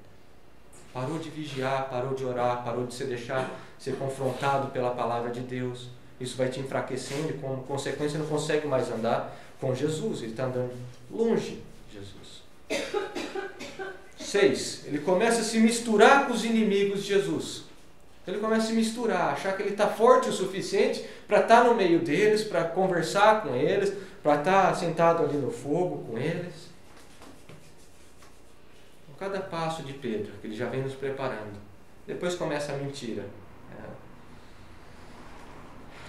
Parou de vigiar, parou de orar, parou de se deixar ser confrontado pela palavra de Deus. Isso vai te enfraquecendo e, como consequência, não consegue mais andar com Jesus. Ele está andando longe de Jesus. 6. Ele começa a se misturar com os inimigos de Jesus. Ele começa a se misturar, achar que ele está forte o suficiente para estar no meio deles, para conversar com eles, para estar sentado ali no fogo com eles. Cada passo de Pedro, que ele já vem nos preparando. Depois começa a mentira.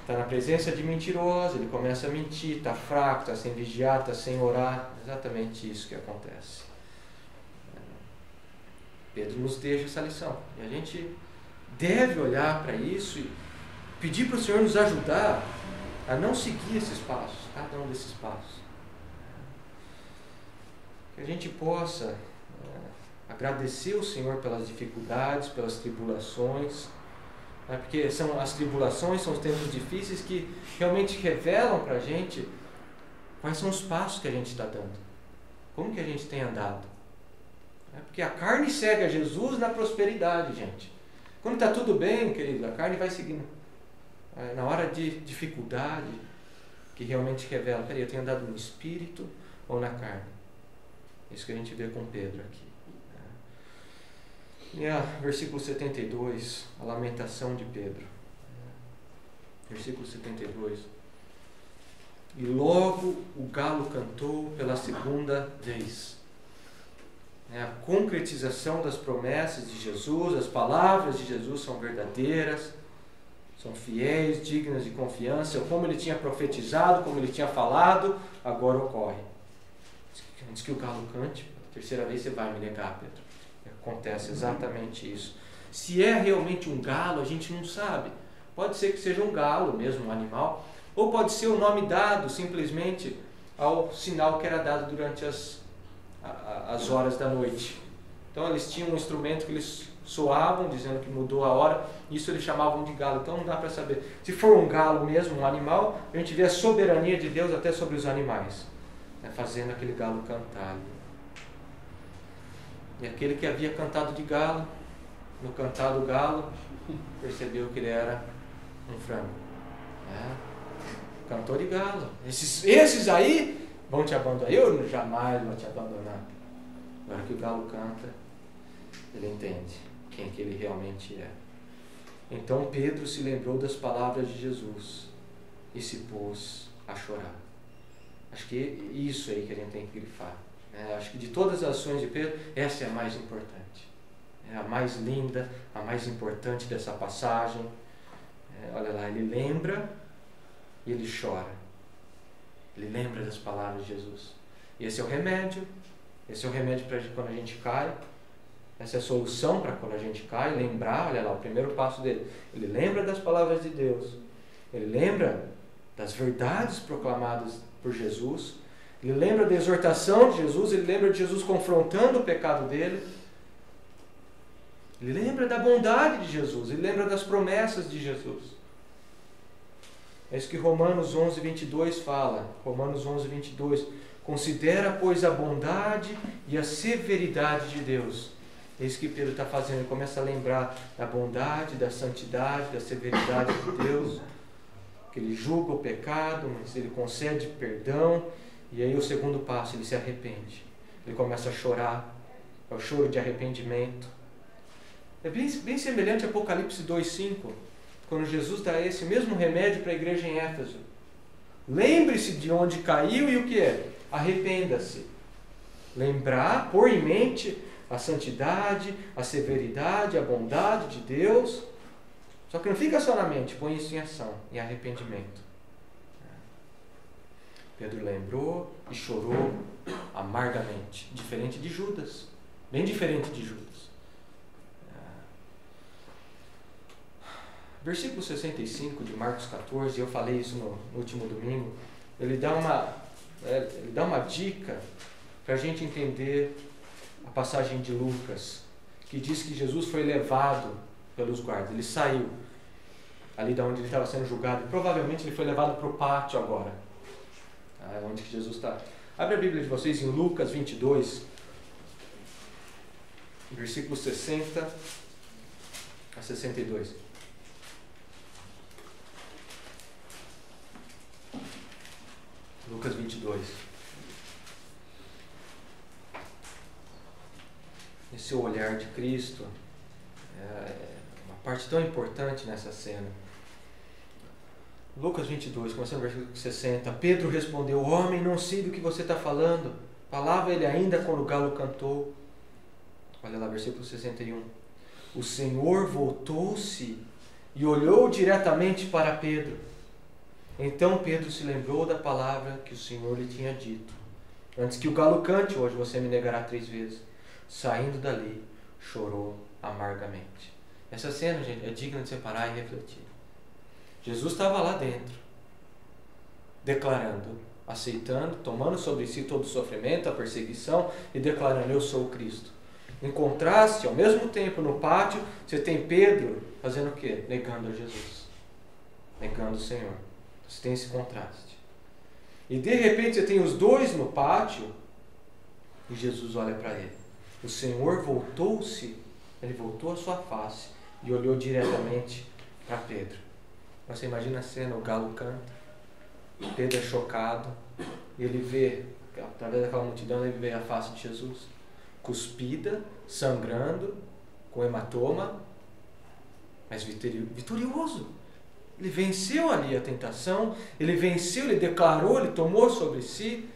Está na presença de mentirosos, ele começa a mentir, está fraco, está sem vigiar, está sem orar. Exatamente isso que acontece. Pedro nos deixa essa lição. E a gente deve olhar para isso e pedir para o Senhor nos ajudar a não seguir esses passos, cada um desses passos. Que a gente possa agradecer o Senhor pelas dificuldades, pelas tribulações, porque as tribulações são os tempos difíceis que realmente revelam para a gente quais são os passos que a gente está dando, como que a gente tem andado. Porque a carne segue a Jesus na prosperidade, gente. Quando está tudo bem, querido, a carne vai seguindo. Na hora de dificuldade, que realmente revela, peraí, eu tenho andado no espírito ou na carne? Isso que a gente vê com Pedro aqui. E versículo 72, a lamentação de Pedro. Versículo 72. E logo o galo cantou pela segunda vez. A concretização das promessas de Jesus, as palavras de Jesus são verdadeiras, são fiéis, dignas de confiança. Como ele tinha profetizado, como ele tinha falado, agora ocorre. Antes que o galo cante, a terceira vez você vai me negar, Pedro. acontece exatamente isso. Se é realmente um galo, a gente não sabe. Pode ser que seja um galo mesmo, um animal, ou pode ser o nome dado simplesmente ao sinal que era dado durante as horas da noite. Então eles tinham um instrumento que eles soavam, dizendo que mudou a hora, isso eles chamavam de galo. Então não dá para saber. Se for um galo mesmo, um animal, a gente vê a soberania de Deus até sobre os animais, né, fazendo aquele galo cantar. E aquele que havia cantado de galo, no cantar do galo, percebeu que ele era um frango. Cantor de galo. Esses aí vão te abandonar. Eu jamais vou te abandonar. Agora que o galo canta, ele entende quem que ele realmente é. Então Pedro se lembrou das palavras de Jesus e se pôs a chorar. Acho que é isso aí que a gente tem que grifar. Acho que de todas as ações de Pedro, essa é a mais importante. É a mais linda, a mais importante dessa passagem. Olha lá, ele lembra e ele chora. Ele lembra das palavras de Jesus. E esse é o remédio. Esse é o remédio para quando a gente cai. Essa é a solução para quando a gente cai. Lembrar, olha lá, o primeiro passo dele. Ele lembra das palavras de Deus. Ele lembra das verdades proclamadas por Jesus. Ele lembra da exortação de Jesus. Ele lembra de Jesus confrontando o pecado dele. Ele lembra da bondade de Jesus. Ele lembra das promessas de Jesus. É isso que Romanos 11, 22 fala. Romanos 11, 22. Considera, pois, a bondade e a severidade de Deus. É isso que Pedro está fazendo. Ele começa a lembrar da bondade, da santidade, da severidade de Deus. Que ele julga o pecado, mas ele concede perdão. E aí o segundo passo, ele se arrepende. Ele começa a chorar. É o choro de arrependimento. É bem semelhante a Apocalipse 2,5, quando Jesus dá esse mesmo remédio para a igreja em Éfeso. Lembre-se de onde caiu e o que é? Arrependa-se. Lembrar, pôr em mente a santidade, a severidade, a bondade de Deus. Só que não fica só na mente, põe isso em ação, em arrependimento. Pedro lembrou e chorou amargamente, diferente de Judas, bem diferente de Judas. Versículo 65 de Marcos 14, eu falei isso no último domingo, ele dá uma dica para a gente entender a passagem de Lucas, que diz que Jesus foi levado pelos guardas, ele saiu ali de onde ele estava sendo julgado, e provavelmente ele foi levado para o pátio agora, onde que Jesus está. Abre a Bíblia de vocês em Lucas 22, versículos 60 a 62. Lucas 22. Esse olhar de Cristo é uma parte tão importante nessa cena. Lucas 22, começando no versículo 60. Pedro respondeu: homem, não sei do que você está falando. Falava ele ainda quando o galo cantou. Olha lá, versículo 61. O Senhor voltou-se e olhou diretamente para Pedro. Então Pedro se lembrou da palavra que o Senhor lhe tinha dito: antes que o galo cante, hoje você me negará 3 vezes. Saindo dali, chorou amargamente. Essa cena, gente, é digna de separar e refletir. Jesus estava lá dentro, declarando, aceitando, tomando sobre si todo o sofrimento, a perseguição e declarando: eu sou o Cristo. Em contraste, ao mesmo tempo, no pátio, você tem Pedro fazendo o quê? Negando a Jesus, negando o Senhor. Você tem esse contraste. E de repente você tem os dois no pátio e Jesus olha para ele. O Senhor voltou-se, ele voltou a sua face e olhou diretamente para Pedro. Você imagina a cena, o galo canta, Pedro é chocado, e ele vê, através daquela multidão, ele vê a face de Jesus, cuspida, sangrando, com hematoma, mas vitorioso. Ele venceu ali a tentação, ele venceu, ele declarou, ele tomou sobre si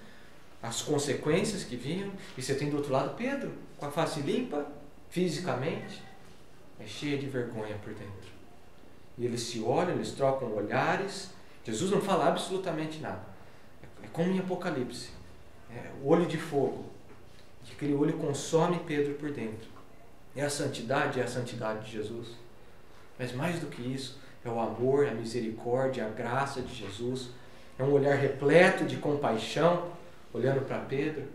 as consequências que vinham. E você tem do outro lado Pedro, com a face limpa, fisicamente, mas cheia de vergonha por dentro. E eles se olham, eles trocam olhares. Jesus não fala absolutamente nada. É como em Apocalipse. É o olho de fogo. Aquele olho consome Pedro por dentro. É a santidade de Jesus. Mas mais do que isso, é o amor, a misericórdia, a graça de Jesus. É um olhar repleto de compaixão, olhando para Pedro.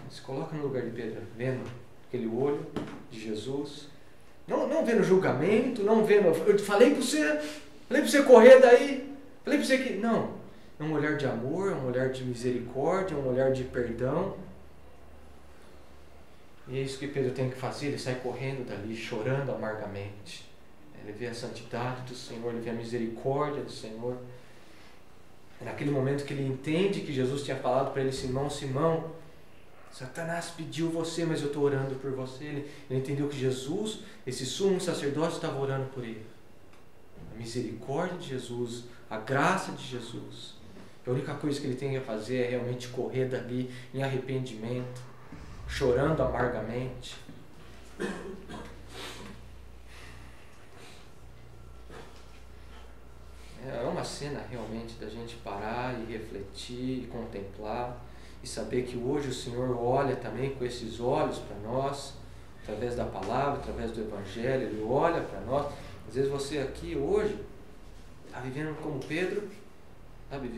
Se coloca no lugar de Pedro, vendo aquele olho de Jesus. Não vendo julgamento, não vendo... Eu falei para você correr daí. Falei para você que... Não. É um olhar de amor, é um olhar de misericórdia, é um olhar de perdão. E é isso que Pedro tem que fazer. Ele sai correndo dali, chorando amargamente. Ele vê a santidade do Senhor, ele vê a misericórdia do Senhor. É naquele momento que ele entende que Jesus tinha falado para ele: Simão, Simão, Satanás pediu você, mas eu estou orando por você. Ele entendeu que Jesus, esse sumo sacerdote, estava orando por ele. A misericórdia de Jesus, a graça de Jesus. A única coisa que ele tem a fazer é realmente correr dali em arrependimento, chorando amargamente. É uma cena realmente da gente parar e refletir e contemplar e saber que hoje o Senhor olha também com esses olhos para nós, através da palavra, através do Evangelho. Ele olha para nós. Às vezes você aqui hoje está vivendo como Pedro, sabe,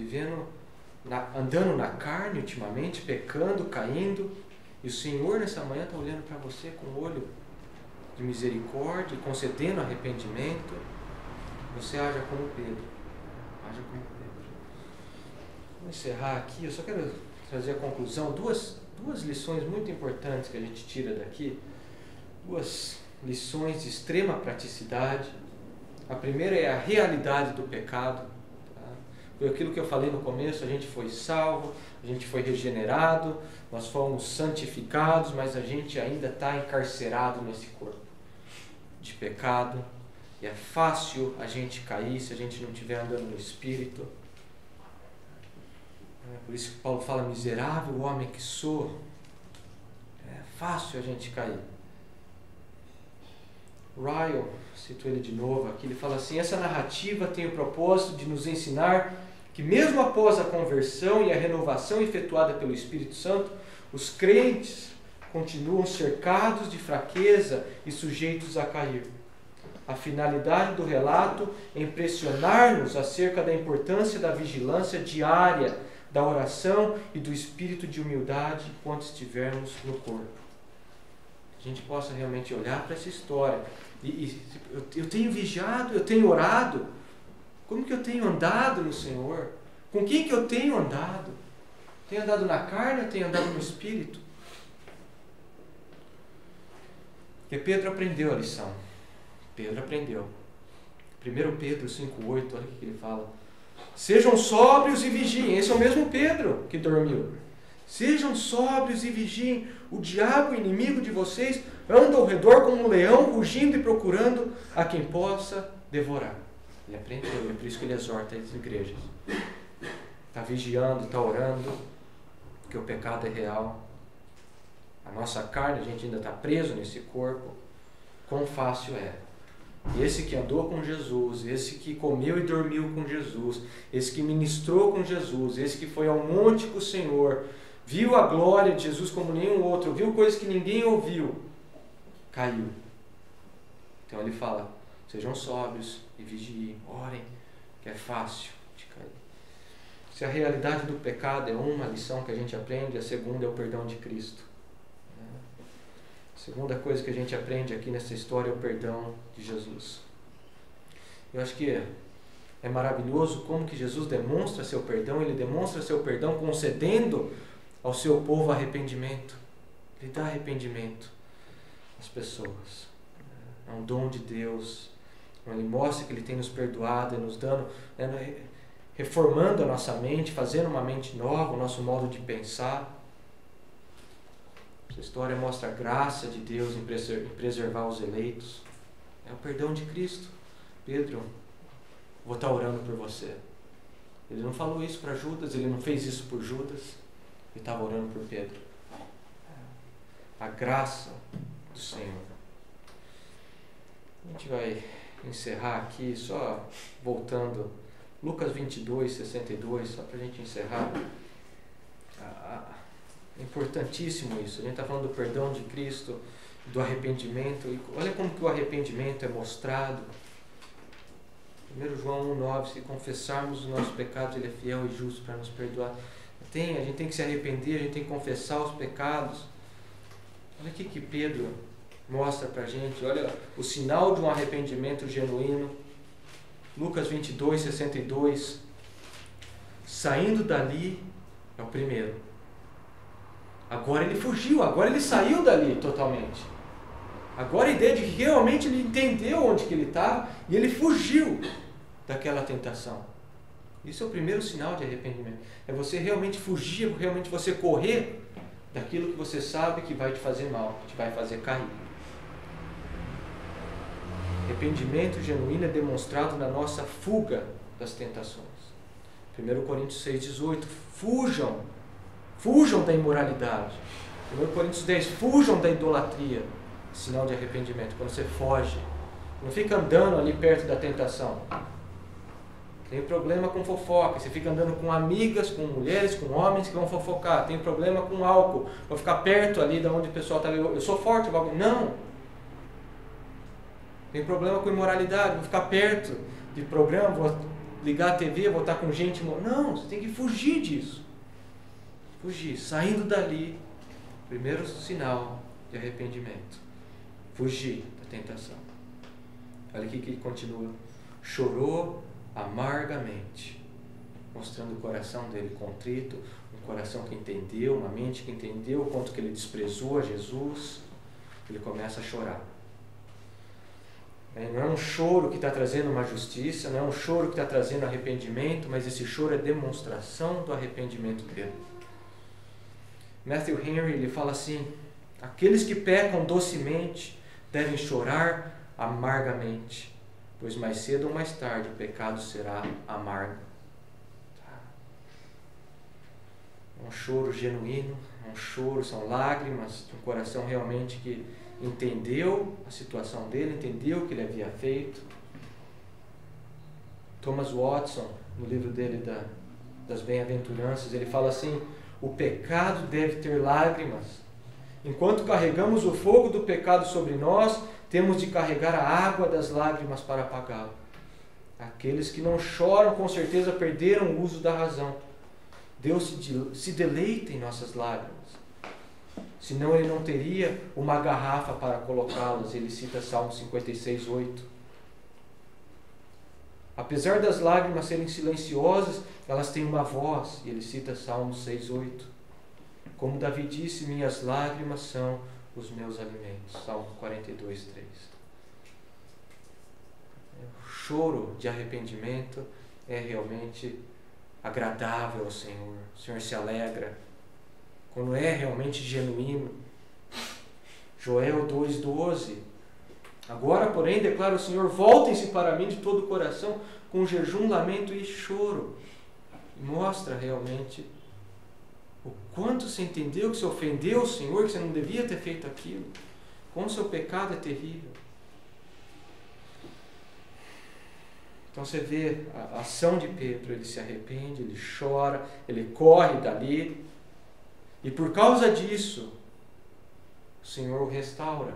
andando na carne ultimamente, pecando, caindo, e o Senhor nessa manhã está olhando para você com um olho de misericórdia, concedendo arrependimento. Você haja como Pedro. Haja como Pedro. Vamos encerrar aqui. Eu só quero trazer a conclusão. Duas lições muito importantes que a gente tira daqui. Duas lições de extrema praticidade. A primeira é a realidade do pecado. Tá? Foi aquilo que eu falei no começo. A gente foi salvo, a gente foi regenerado, nós fomos santificados, mas a gente ainda está encarcerado nesse corpo de pecado. E é fácil a gente cair se a gente não estiver andando no Espírito. Por isso que Paulo fala: miserável homem que sou. É fácil a gente cair. Ryle, cito ele de novo aqui, ele fala assim: essa narrativa tem o propósito de nos ensinar que mesmo após a conversão e a renovação efetuada pelo Espírito Santo, os crentes continuam cercados de fraqueza e sujeitos a cair. A finalidade do relato é impressionar-nos acerca da importância da vigilância diária, da oração e do espírito de humildade enquanto estivermos no corpo. A gente possa realmente olhar para essa história. Eu tenho vigiado, eu tenho orado. Como que eu tenho andado no Senhor? Com quem que eu tenho andado? Tenho andado na carne ou tenho andado no espírito? Porque Pedro aprendeu a lição. Pedro aprendeu. 1 Pedro 5,8, olha o que ele fala. Sejam sóbrios e vigiem. Esse é o mesmo Pedro que dormiu. Sejam sóbrios e vigiem. O diabo, inimigo de vocês, anda ao redor como um leão, rugindo e procurando a quem possa devorar. Ele aprendeu, é por isso que ele exorta as igrejas. Está vigiando, está orando, porque o pecado é real. A nossa carne, a gente ainda está preso nesse corpo. Quão fácil é. Esse que andou com Jesus, esse que comeu e dormiu com Jesus, esse que ministrou com Jesus, esse que foi ao monte com o Senhor, viu a glória de Jesus como nenhum outro, viu coisas que ninguém ouviu, caiu. Então ele fala: sejam sóbrios e vigiem, orem, que é fácil de cair. Se a realidade do pecado é uma lição que a gente aprende, a segunda é o perdão de Cristo. A segunda coisa que a gente aprende aqui nessa história é o perdão de Jesus. Eu acho que é maravilhoso como que Jesus demonstra seu perdão. Ele demonstra seu perdão concedendo ao seu povo arrependimento. Ele dá arrependimento às pessoas. É um dom de Deus. Ele mostra que Ele tem nos perdoado e nos dando, reformando a nossa mente, fazendo uma mente nova, o nosso modo de pensar. Essa história mostra a graça de Deus em preservar os eleitos. É o perdão de Cristo. Pedro, vou estar orando por você. Ele não falou isso para Judas, ele não fez isso por Judas. Ele estava orando por Pedro. A graça do Senhor. A gente vai encerrar aqui, só voltando. Lucas 22, 62, só para a gente encerrar. É Importantíssimo isso. A gente está falando do perdão de Cristo, do arrependimento. E olha como que o arrependimento é mostrado. 1 João 1,9, se confessarmos os nossos pecados, Ele é fiel e justo para nos perdoar. A gente tem que se arrepender, a gente tem que confessar os pecados. Olha o que Pedro mostra para a gente. Olha o sinal de um arrependimento genuíno. Lucas 22, 62. Saindo dali, é o primeiro. Agora ele fugiu, agora ele saiu dali totalmente. Agora a ideia de que realmente ele entendeu onde que ele estava e ele fugiu daquela tentação. Isso é o primeiro sinal de arrependimento. É você realmente fugir, realmente você correr daquilo que você sabe que vai te fazer mal, que te vai fazer cair. Arrependimento genuíno é demonstrado na nossa fuga das tentações. 1 Coríntios 6,18. Fujam da imoralidade. 1 Coríntios 10. Fujam da idolatria. Sinal de arrependimento. Quando você foge. Não fica andando ali perto da tentação. Tem problema com fofoca. Você fica andando com amigas, com mulheres, com homens que vão fofocar. Tem problema com álcool. Vou ficar perto ali de onde o pessoal está. Eu sou forte. Não. Tem problema com imoralidade. Vou ficar perto de programa. Vou ligar a TV. Vou estar com gente. Não. Você tem que fugir disso. Fugir. Saindo dali. Primeiro sinal de arrependimento. Fugir da tentação. Olha aqui que ele continua. Chorou amargamente, mostrando o coração dele contrito, um coração que entendeu, uma mente que entendeu o quanto que ele desprezou a Jesus. Ele começa a chorar. Não é um choro que está trazendo uma justiça, não é um choro que está trazendo arrependimento, mas esse choro é demonstração do arrependimento dele. Matthew Henry, ele fala assim: aqueles que pecam docemente devem chorar amargamente, pois mais cedo ou mais tarde o pecado será amargo. Um choro genuíno, um choro, são lágrimas de um coração realmente que entendeu a situação dele, entendeu o que ele havia feito. Thomas Watson, no livro dele das Bem-aventuranças, ele fala assim: o pecado deve ter lágrimas. Enquanto carregamos o fogo do pecado sobre nós, temos de carregar a água das lágrimas para apagá-lo. Aqueles que não choram, com certeza perderam o uso da razão. Deus se deleita em nossas lágrimas. Senão ele não teria uma garrafa para colocá-las. Ele cita Salmo 56, 8. Apesar das lágrimas serem silenciosas, elas têm uma voz. E ele cita Salmo 6, 8. Como Davi disse, minhas lágrimas são os meus alimentos. Salmo 42, 3. O choro de arrependimento é realmente agradável ao Senhor. O Senhor se alegra quando é realmente genuíno. Joel 2,12. Agora, porém, declara o Senhor: voltem-se para mim de todo o coração, com jejum, lamento e choro. E mostra realmente o quanto você entendeu que você ofendeu o Senhor, que você não devia ter feito aquilo. Como o seu pecado é terrível. Então você vê a ação de Pedro, ele se arrepende, ele chora, ele corre dali. E por causa disso, o Senhor o restaura.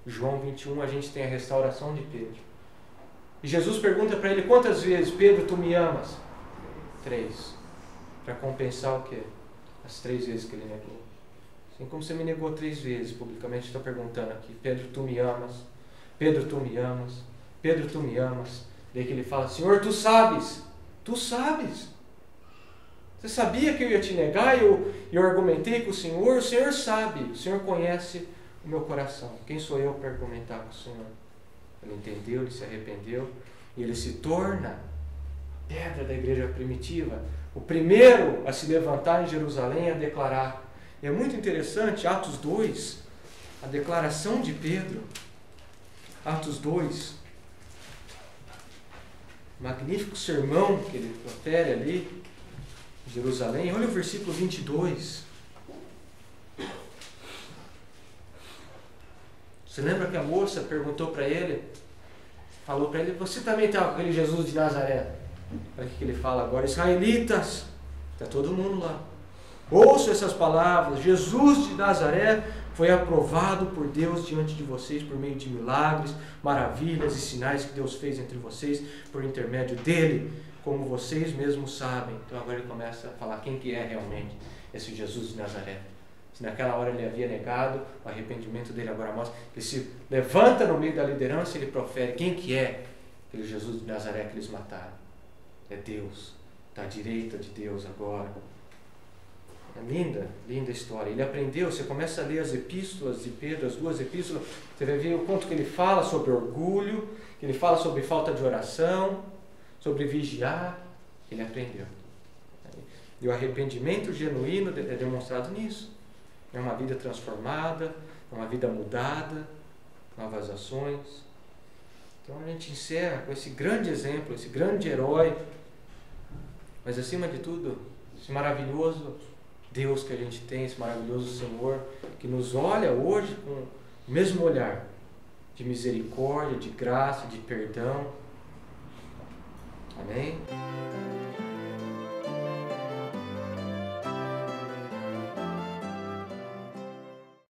João 21, a gente tem a restauração de Pedro. E Jesus pergunta para ele: quantas vezes, Pedro, tu me amas? 3. Para compensar o quê? As 3 vezes que ele negou. Assim como você me negou 3 vezes, publicamente estou perguntando aqui: Pedro, tu me amas? Pedro, tu me amas? Pedro, tu me amas? Daí que ele fala: Senhor, tu sabes. Tu sabes. Você sabia que eu ia te negar? Eu argumentei com o Senhor sabe. O Senhor conhece o meu coração. Quem sou eu para argumentar com o Senhor? Ele entendeu, ele se arrependeu e ele se torna pedra da igreja primitiva, o primeiro a se levantar em Jerusalém e a declarar. E é muito interessante, Atos 2, a declaração de Pedro. Atos 2, magnífico sermão que ele profere ali em Jerusalém. Olha o versículo 22. Você lembra que a moça perguntou para ele, falou para ele: você também está com aquele Jesus de Nazaré? Olha o que ele fala agora: israelitas, está todo mundo lá. Ouçam essas palavras. Jesus de Nazaré foi aprovado por Deus diante de vocês por meio de milagres, maravilhas e sinais que Deus fez entre vocês por intermédio dele, como vocês mesmos sabem. Então agora ele começa a falar quem que é realmente esse Jesus de Nazaré. Se naquela hora ele havia negado, o arrependimento dele agora mostra. Ele se levanta no meio da liderança e ele profere quem que é aquele Jesus de Nazaré que eles mataram. É Deus, está à direita de Deus agora. É linda, linda história. Ele aprendeu, você começa a ler as epístolas de Pedro, as 2 epístolas, você vai ver o quanto que ele fala sobre orgulho, que ele fala sobre falta de oração, sobre vigiar. Ele aprendeu. E o arrependimento genuíno é demonstrado nisso. É uma vida transformada, uma vida mudada, novas ações. Então a gente encerra com esse grande exemplo, esse grande herói, mas acima de tudo, esse maravilhoso Deus que a gente tem, esse maravilhoso Senhor, que nos olha hoje com o mesmo olhar de misericórdia, de graça, de perdão. Amém?